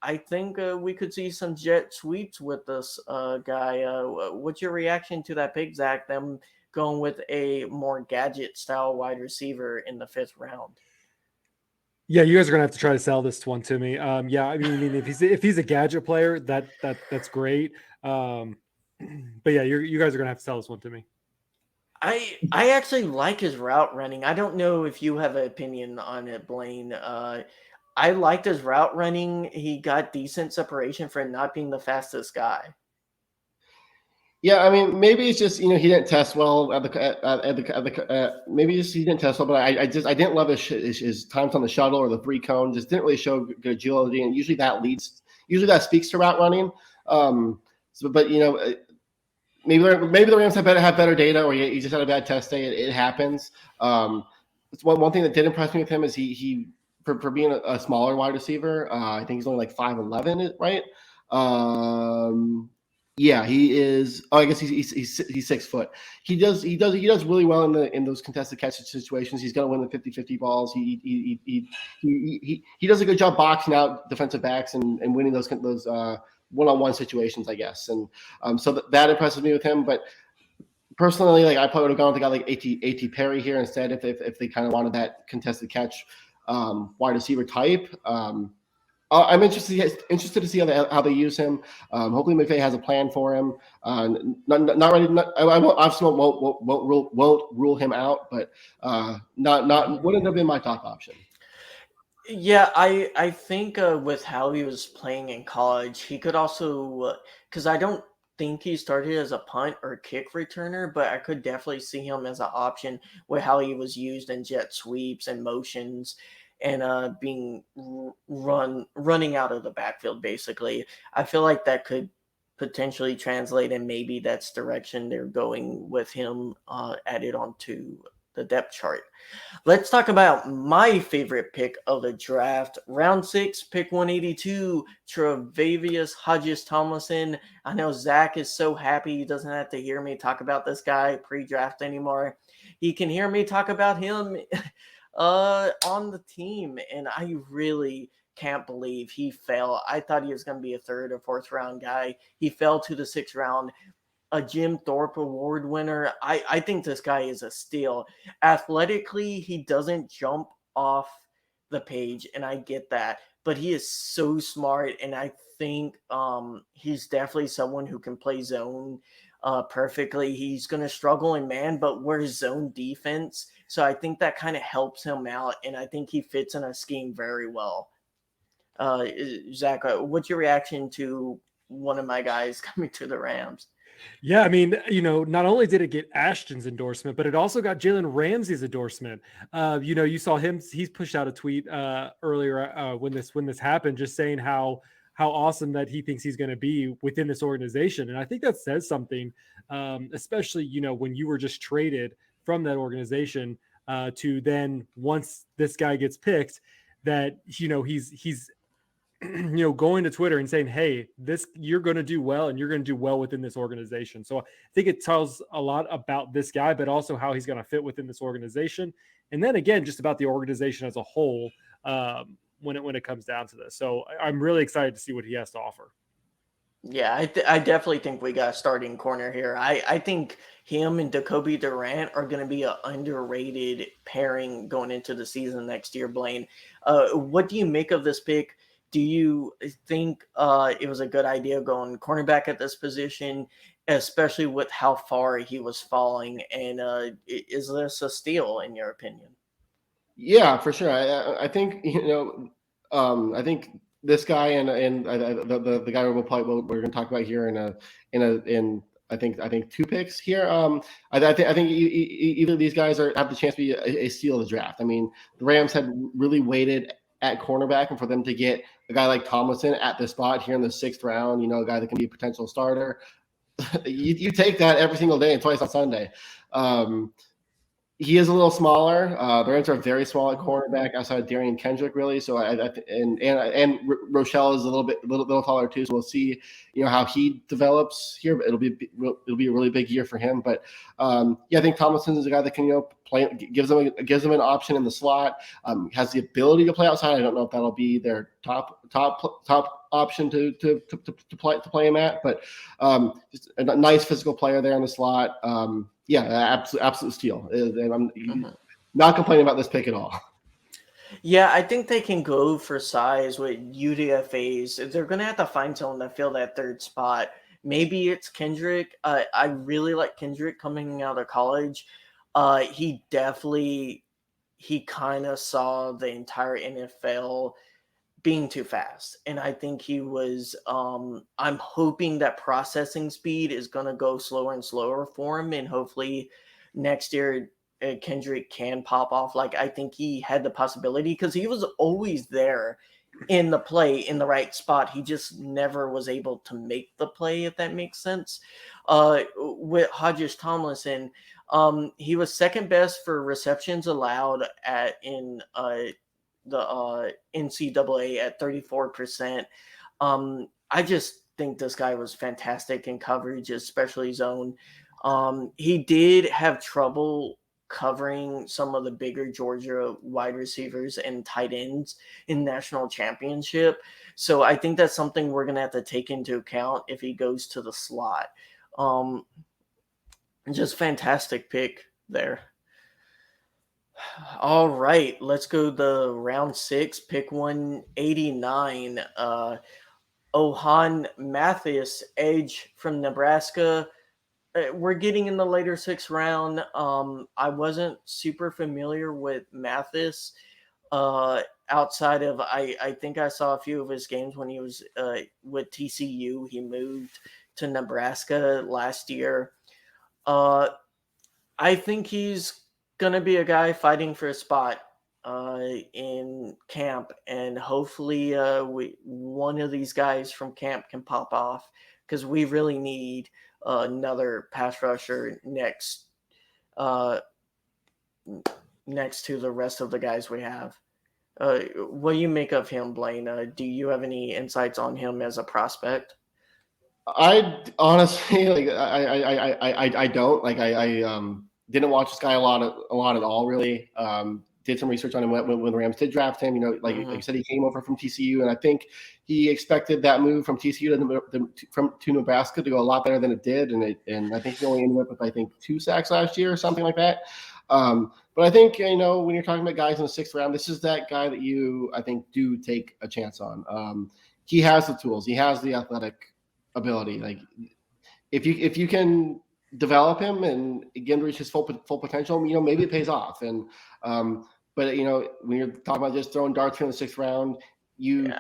I think we could see some jet sweeps with this guy. What's your reaction to that pick, Zach? Them going with a more gadget style wide receiver in the 5th round. Yeah, you guys are gonna have to try to sell this one to me. Yeah, I mean, if he's a gadget player, that's great. But yeah, you guys are gonna have to sell this one to me. I actually like his route running. I don't know if you have an opinion on it, Blaine. I liked his route running. He got decent separation for not being the fastest guy. Yeah, I mean, maybe it's just he didn't test well maybe he didn't test well, but I didn't love his times on the shuttle or the 3 cone. Just didn't really show good agility, and usually that speaks to route running. But maybe the Rams have better data, or he just had a bad test day. It happens. It's one thing that did impress me with him is he for being a smaller wide receiver. I think he's only like 5'11", right? Yeah, he is. Oh, I guess he's 6 foot. He does really well in those contested catch situations. He's going to win the 50-50 balls. He does a good job boxing out defensive backs and winning those one-on-one situations, I guess. And so that impresses me with him. But personally, like I probably would have gone with a guy like A.T. Perry here instead if they kind of wanted that contested catch wide receiver type. I'm interested to see how they use him. Hopefully, McVay has a plan for him. Not ready. I obviously won't rule him out, but wouldn't have been my top option. Yeah, I think with how he was playing in college, he could also because I don't think he started as a punt or kick returner, but I could definitely see him as an option with how he was used in jet sweeps and motions and being running out of the backfield. Basically, I feel like that could potentially translate, and maybe that's direction they're going with him added onto the depth chart. Let's talk about my favorite pick of the draft. Round 6, pick 182, Tre'Davious Hodges-Tomlinson. I know Zach is so happy he doesn't have to hear me talk about this guy pre-draft anymore. He can hear me talk about him on the team, and I really can't believe he fell. I thought he was going to be a 3rd or 4th round guy. He fell to the 6th round. A Jim Thorpe Award winner. I think this guy is a steal. Athletically, he doesn't jump off the page, and I get that. But he is so smart, and I think he's definitely someone who can play zone perfectly. He's going to struggle in man, but we're zone defense. So I think that kind of helps him out, and I think he fits in a scheme very well. Zach, what's your reaction to one of my guys coming to the Rams? Yeah, I mean, not only did it get Ashton's endorsement, but it also got Jalen Ramsey's endorsement. You saw him; he's pushed out a tweet earlier when this happened, just saying how awesome that he thinks he's going to be within this organization, and I think that says something, especially when you were just traded from that organization to then once this guy gets picked, that he's going to Twitter and saying, hey, you're going to do well and you're going to do well within this organization. So I think it tells a lot about this guy, but also how he's going to fit within this organization. And then again, just about the organization as a whole when it comes down to this. So I'm really excited to see what he has to offer. Yeah, I definitely think we got a starting corner here. I think him and Jacoby Durant are going to be an underrated pairing going into the season next year, Blaine. What do you make of this pick? Do you think it was a good idea going cornerback at this position, especially with how far he was falling? And is this a steal in your opinion? Yeah, for sure. I think I think this guy and the guy we're going to talk about here in I think 2 picks here. I think either of these guys have the chance to be a steal of the draft. I mean, the Rams had really waited at cornerback, and for them to get a guy like Tomlinson at the spot here in the 6th round, a guy that can be a potential starter, you take that every single day and twice on Sunday. He is a little smaller. The Rams are very small at cornerback outside of Darian Kendrick, really. So and Rochelle is a little taller too. So we'll see, how he develops here. But it'll be a really big year for him. But I think Tomlinson is a guy that can play, gives them an option in the slot. Has the ability to play outside. I don't know if that'll be their top option to play him at, but just a nice physical player there in the slot. Absolute steal. And I'm not complaining about this pick at all. Yeah, I think they can go for size with UDFAs. They're going to have to find someone to fill that 3rd spot. Maybe it's Kendrick. I really like Kendrick coming out of college. He kind of saw the entire NFL being too fast. And I think he was, I'm hoping that processing speed is going to go slower and slower for him. And hopefully next year, Kendrick can pop off. Like, I think he had the possibility because he was always there in the play in the right spot. He just never was able to make the play, if that makes sense. With Hodges Tomlinson, he was 2nd best for receptions allowed in the NCAA at 34%. I just think this guy was fantastic in coverage, especially zone. He did have trouble covering some of the bigger Georgia wide receivers and tight ends in national championship. So I think that's something we're going to have to take into account if he goes to the slot. Just fantastic pick there. All right, let's go to round 6, pick 189. Ohan Mathis, edge from Nebraska. We're getting in the later 6th round. I wasn't super familiar with Mathis outside of I think I saw a few of his games when he was with TCU. He moved to Nebraska last year. I think he's going to be a guy fighting for a spot in camp, and hopefully one of these guys from camp can pop off because we really need another pass rusher next to the rest of the guys we have. What do you make of him, Blaine? Do you have any insights on him as a prospect? I honestly I don't I didn't watch this guy a lot at all, really. Did some research on him when the Rams did draft him. Like you said, he came over from TCU, and I think he expected that move from TCU to Nebraska to go a lot better than it did. And I think he only ended up with 2 sacks last year or something like that. But I think when you're talking about guys in the 6th round, this is that guy that you do take a chance on. He has the tools. He has the athletic ability. Like if you can develop him and again reach his full potential, maybe it pays off. And but when you're talking about just throwing darts here in the 6th round, you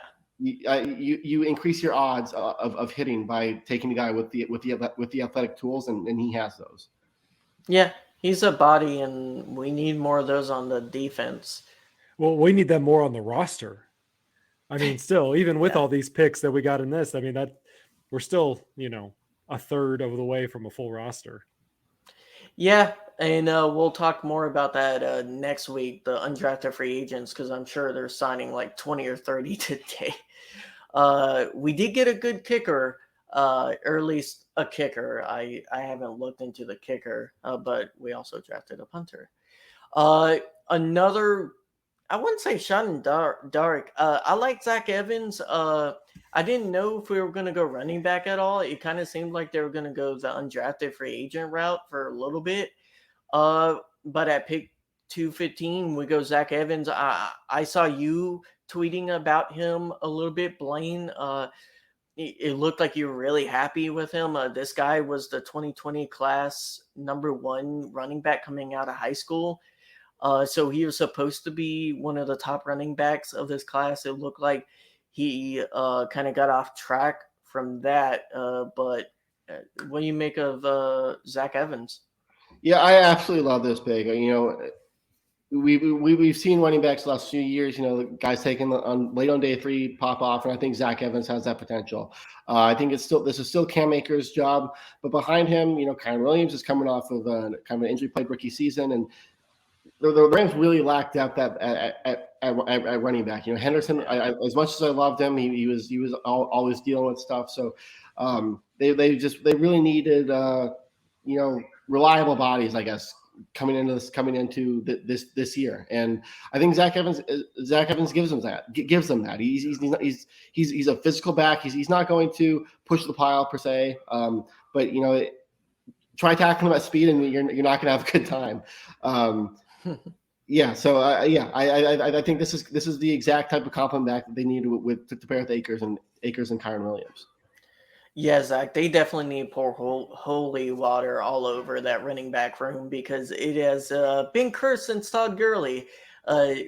increase your odds of hitting by taking the guy with the athletic tools, and he has those. Yeah, he's a body, and we need more of those on the defense. Well, we need them more on the roster. I mean, still, even with all these picks that we got in this, I mean, that we're still, a third of the way from a full roster. Yeah, and we'll talk more about that next week, the undrafted free agents, because I'm sure they're signing like 20 or 30 today. We did get a good kicker, or at least a kicker. I haven't looked into the kicker, but we also drafted a punter. Another, I wouldn't say shot in dark. I like Zach Evans. I didn't know if we were going to go running back at all. It kind of seemed like they were going to go the undrafted free agent route for a little bit. But at pick 215, we go Zach Evans. I saw you tweeting about him a little bit, Blaine. It looked like you were really happy with him. This guy was the 2020 class #1 running back coming out of high school. So he was supposed to be one of the top running backs of this class. It looked like he kind of got off track from that, but what do you make of Zach Evans? Yeah, I absolutely love this pick. We've seen running backs the last few years. The guys taking late on day 3 pop off, and I think Zach Evans has that potential. I think this is still Cam Akers' job, but behind him, Kyron Williams is coming off of kind of an injury-plagued rookie season, and the Rams really lacked depth at running back. Henderson, as much as I loved him, he was always dealing with stuff. So they really needed reliable bodies, I guess, coming into this year, and I think Zach Evans gives them that. He's a physical back. He's not going to push the pile per se, but try tackling him at speed, and you're not going to have a good time. Yeah, so I think this is the exact type of compliment back that they need to pair with Akers and Kyron Williams. Yeah, Zach, they definitely need to pour holy water all over that running back room, because it has been cursed since Todd Gurley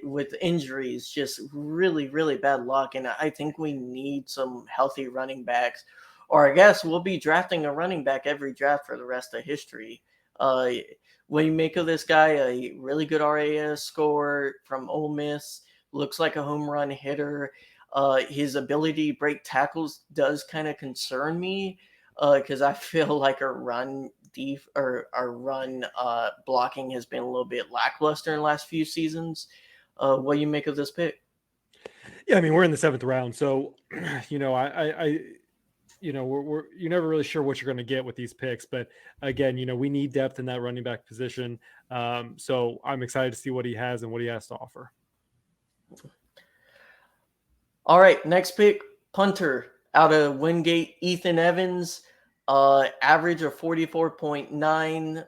with injuries, just really, really bad luck. And I think we need some healthy running backs, or I guess we'll be drafting a running back every draft for the rest of history. What do you make of this guy? A really good RAS score from Ole Miss, looks like a home run hitter. His ability to break tackles does kind of concern me, because I feel like our run blocking has been a little bit lackluster in the last few seasons. What do you make of this pick? Yeah, I mean, we're in the 7th round, so we're you're never really sure what you're going to get with these picks, but again, we need depth in that running back position. So I'm excited to see what he has and what he has to offer. All right, next pick, punter out of Wingate, Ethan Evans, average of 44.9.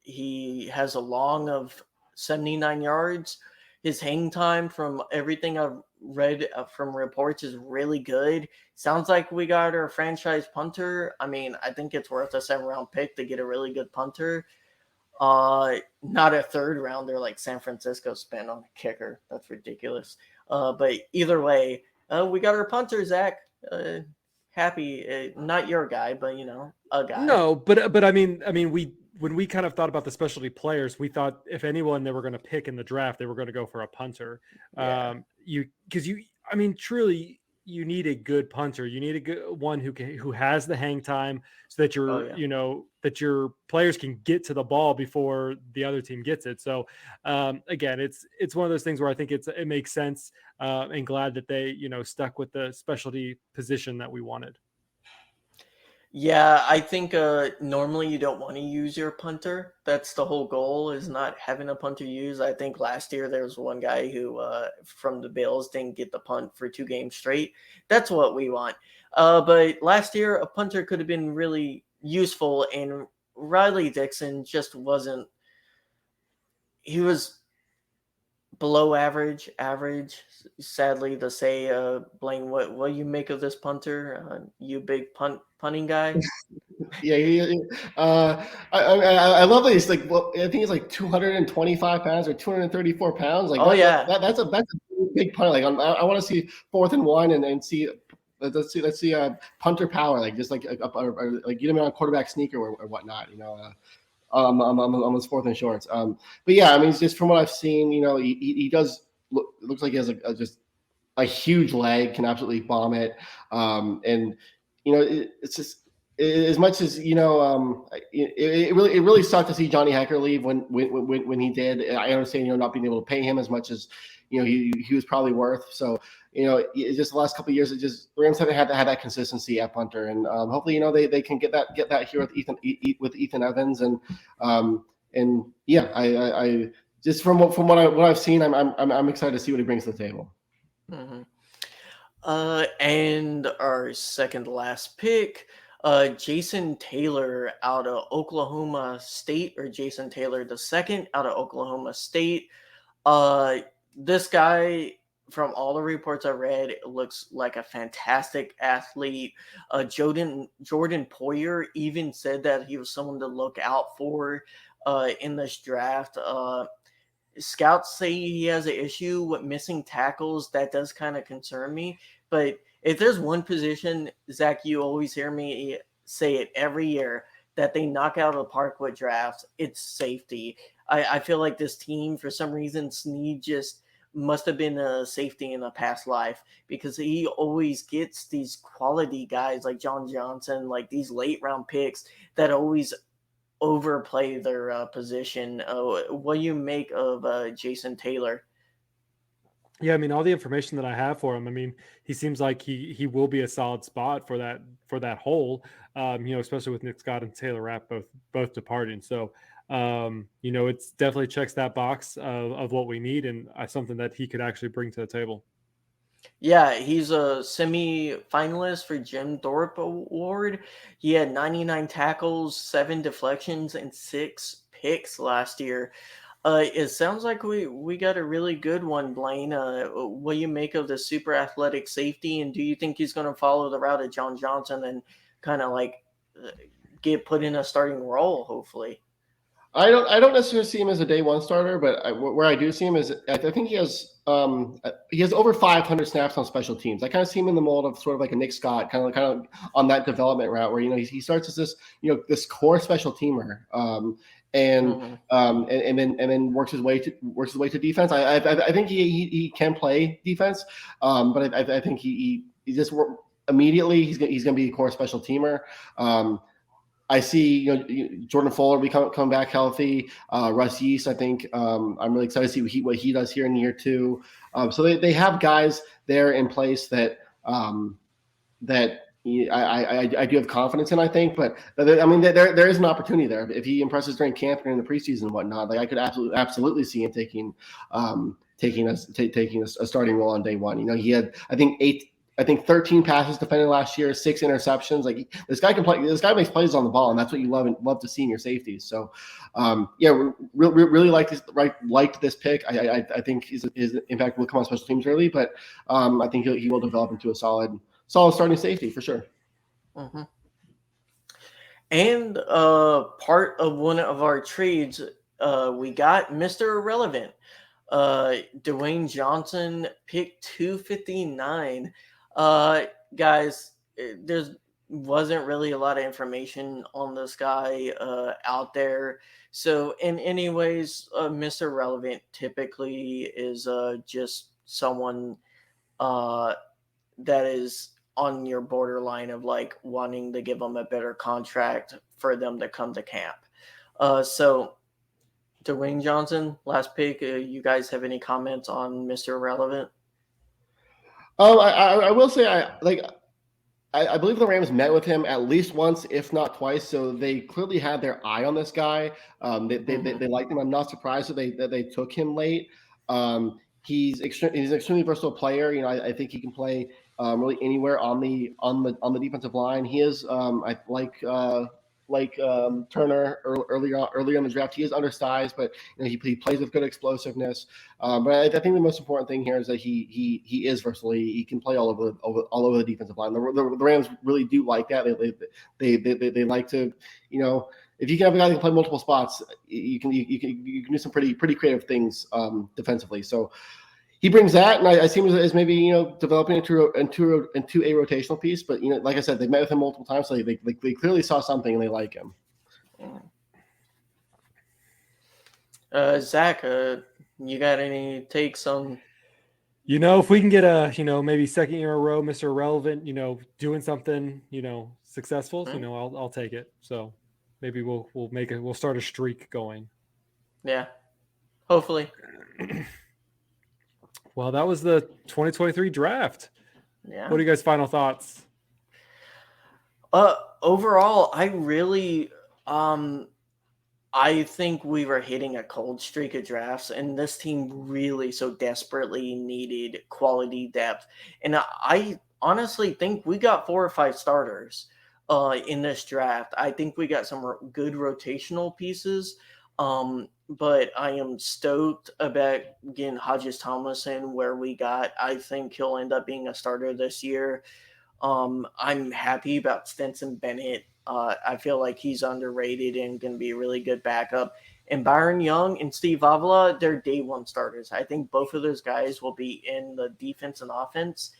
He has a long of 79 yards. His hang time, from everything I've read from reports, is really good. Sounds like we got our franchise punter. I mean, I think it's worth a 7th-round pick to get a really good punter. Not a 3rd rounder like San Francisco spent on a kicker. That's ridiculous. But either way, we got our punter, Zach. Happy, not your guy, but a guy. No, but I mean, when we kind of thought about the specialty players, we thought if anyone they were going to pick in the draft, they were going to go for a punter. Yeah. Truly, you need a good punter. You need a good one who has the hang time, so that that your players can get to the ball before the other team gets it. So again, it's one of those things where I think it makes sense, and glad that they stuck with the specialty position that we wanted. Yeah, I think normally you don't want to use your punter. That's the whole goal, is not having a punter use. I think last year there was one guy who from the Bills didn't get the punt for 2 games straight. That's what we want. But last year a punter could have been really useful, and Riley Dixon just wasn't. He was below average. Sadly to say, Blaine, what do you make of this punter? You big punting guy? Yeah, I love that he's like, well, I think he's like 225 pounds or 234 pounds. Like, that's a big punt. Like, I want to see 4th and 1 and see. Let's see punter power, like just like get him on quarterback sneaker or whatnot. Almost 4th and shorts. But yeah, I mean, it's just from what I've seen, he does looks like he has just a huge leg, can absolutely bomb it. And it's just as much as it really sucked to see Johnny Hecker leave when he did. I understand not being able to pay him as much as he was probably worth. So it's just the last couple of years, the Rams haven't had to have that consistency at punter, and hopefully they can get that here with Ethan Evans, and yeah, I just from what I've seen, I'm excited to see what he brings to the table. Mm-hmm. And our second to last pick, Jason Taylor out of Oklahoma State, or Jason Taylor II out of Oklahoma State. This guy, from all the reports I read, looks like a fantastic athlete. Jordan Poyer even said that he was someone to look out for in this draft. Scouts say he has an issue with missing tackles. That does kind of concern me. But if there's one position, Zach, you always hear me say it every year that they knock out of the park with drafts. It's safety. I feel like this team, for some reason, Snead just must have been a safety in a past life, because he always gets these quality guys like John Johnson, like these late round picks that always overplay their position. What do you make of Jason Taylor? Yeah, I mean, all the information that I have for him, I mean, he seems like he will be a solid spot for that hole. Especially with Nick Scott and Taylor Rapp both departing. So, it's definitely checks that box of what we need, and something that he could actually bring to the table. Yeah, he's a semi-finalist for Jim Thorpe Award. He had 99 tackles, 7 deflections, and 6 picks last year. It sounds like we got a really good one, Blaine. What do you make of the super athletic safety, and do you think he's going to follow the route of John Johnson and kind of get put in a starting role, hopefully? I don't necessarily see him as a day one starter, but where I do see him is I think he has over 500 snaps on special teams. I kind of see him in the mold of sort of like a Nick Scott, kind of on that development route where he starts as this core special teamer, and then works his way to defense. I think he can play defense, but I think he just immediately he's going to be a core special teamer. I see, Jordan Fuller come back healthy. Russ Yeast, I think I'm really excited to see what he does here in year 2. So they have guys there in place that I do have confidence in, I think. But there is an opportunity there if he impresses during camp and in the preseason and whatnot. Like I could absolutely see him taking a starting role on day one. He had I think 13 passes defended last year, 6 interceptions. Like this guy can play. This guy makes plays on the ball, and that's what you love to see in your safeties. So, really liked this pick. I think his impact will come on special teams early, but I think he will develop into a solid starting safety for sure. Mm-hmm. And part of one of our trades, we got Mr. Irrelevant, Dwayne Johnson, pick 259. Guys, there wasn't really a lot of information on this guy out there. So in any ways, Mr. Relevant typically is just someone that is on your borderline of wanting to give them a better contract for them to come to camp. So Dwayne Johnson, last pick. You guys have any comments on Mr. Relevant? I will say I believe the Rams met with him at least once, if not twice. So they clearly had their eye on this guy. They liked him. I'm not surprised that they took him late. He's an extremely versatile player. I think he can play really anywhere on the defensive line. He is Turner early on the draft. He is undersized, but he plays with good explosiveness. But I think the most important thing here is that he is versatile. He can play all over the defensive line. The Rams really do like that. They like to, if you can have a guy that can play multiple spots, you can do some pretty creative things defensively. So he brings that, and I see him as maybe developing into a rotational piece. But like I said, they met with him multiple times, so they clearly saw something and they like him. Zach, you got any takes on? If we can get a maybe second year in a row, Mr. Irrelevant, doing something successful, I'll take it. So maybe we'll start a streak going. Yeah, hopefully. Well, that was the 2023 draft. Yeah. What are you guys' final thoughts? Overall, I really, I think we were hitting a cold streak of drafts, and this team really so desperately needed quality depth. And I honestly think we got 4 or 5 starters in this draft. I think we got some good rotational pieces. But I am stoked about getting Hodges Tomlinson where we got. I think he'll end up being a starter this year. I'm happy about Stetson Bennett. I feel like he's underrated and going to be a really good backup. And Byron Young and Steve Avila, they're day one starters. I think both of those guys will be in the defense and offense.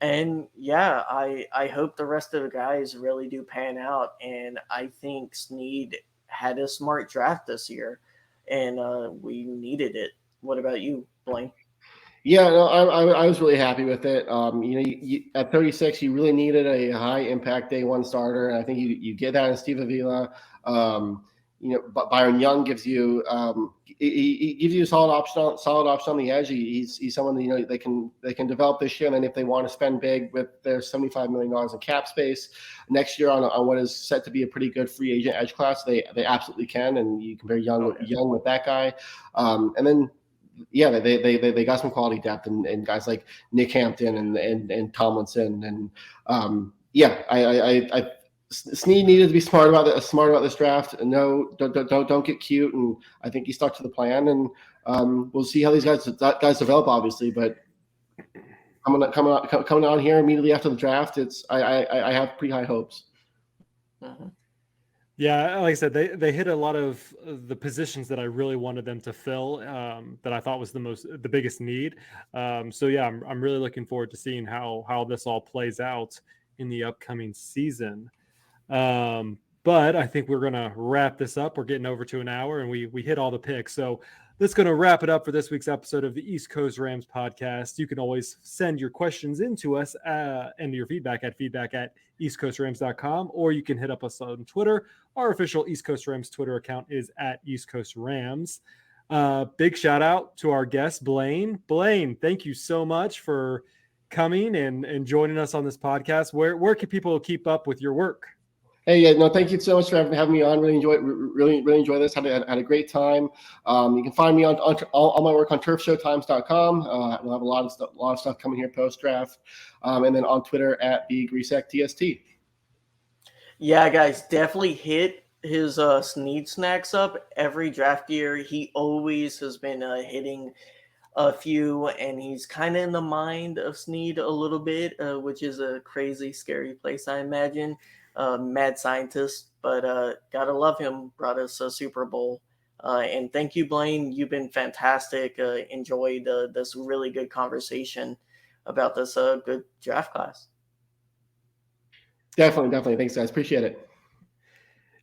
And yeah, I hope the rest of the guys really do pan out. And I think Snead had a smart draft this year, and we needed it. What about you, Blaine? Yeah, no, I was really happy with it. At 36, you really needed a high impact day one starter, and I think you get that in Steve Avila. But Byron Young gives you he gives you a solid option on the edge. He's someone that, they can develop this year, and then if they want to spend big with their $75 million in cap space next year on what is set to be a pretty good free agent edge class, they absolutely can. And you compare Young with that guy, and then. Yeah, they got some quality depth and guys like Nick Hampton and Tomlinson and I Snead needed to be smart about this draft. And no, don't get cute. And I think he stuck to the plan. And we'll see how these guys develop, obviously. But coming on here immediately after the draft, I have pretty high hopes. Mm-hmm. Yeah, like I said, they hit a lot of the positions that I really wanted them to fill, that I thought was the biggest need. So yeah, I'm really looking forward to seeing how this all plays out in the upcoming season. But I think we're gonna wrap this up. We're getting over to an hour, and we hit all the picks. So that's going to wrap it up for this week's episode of the East Coast Rams podcast. You can always send your questions into us and your feedback at eastcoastrams.com, or you can hit up us on Twitter. Our official East Coast Rams Twitter account is at East Coast Rams. Big shout out to our guest, Blaine. Blaine, thank you so much for coming and joining us on this podcast. Where can people keep up with your work? Hey, yeah, no, thank you so much for having me on. Really enjoy this. Had a great time. You can find me on all my work on turfshowtimes.com. We'll have a lot of stuff coming here post draft, and then on Twitter at Grisak TST. Yeah, guys, definitely hit his Snead snacks up every draft year. He always has been hitting a few, and he's kind of in the mind of Snead a little bit, which is a crazy, scary place, I imagine. Mad scientist, but gotta love him. Brought us a Super Bowl, and thank you, Blaine. You've been fantastic. Enjoyed this really good conversation about this good draft class. Definitely. Thanks, guys. Appreciate it.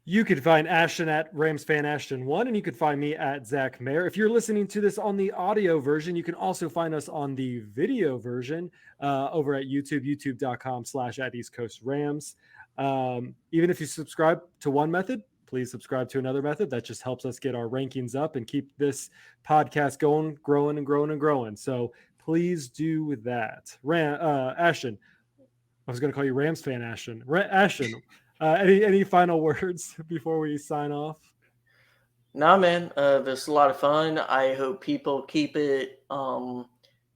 You can find Ashton at RamsFanAshton1, and you can find me at Zach Mayer. If you're listening to this on the audio version, you can also find us on the video version over at YouTube, youtube.com/@EastCoastRams. Even if you subscribe to one method, please subscribe to another method. That just helps us get our rankings up and keep this podcast growing. So please do that. Ashton, I was going to call you Rams fan Ashton. Ashton, any final words before we sign off? Nah, man, this is a lot of fun. I hope people keep it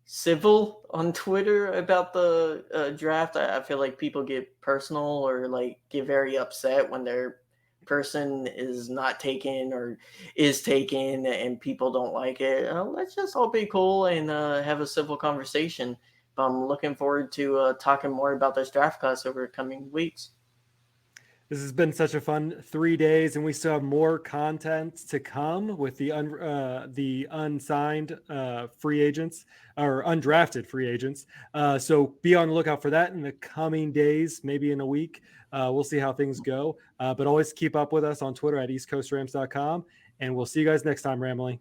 civil on Twitter about the draft. I feel like people get personal or like get very upset when their person is not taken or is taken and people don't like it. Let's just all be cool and have a civil conversation. But I'm looking forward to talking more about this draft class over the coming weeks. This has been such a fun 3 days, and we still have more content to come with the unsigned free agents or undrafted free agents. So be on the lookout for that in the coming days, maybe in a week. We'll see how things go. But always keep up with us on Twitter at eastcoastrams.com, and we'll see you guys next time, Ramley.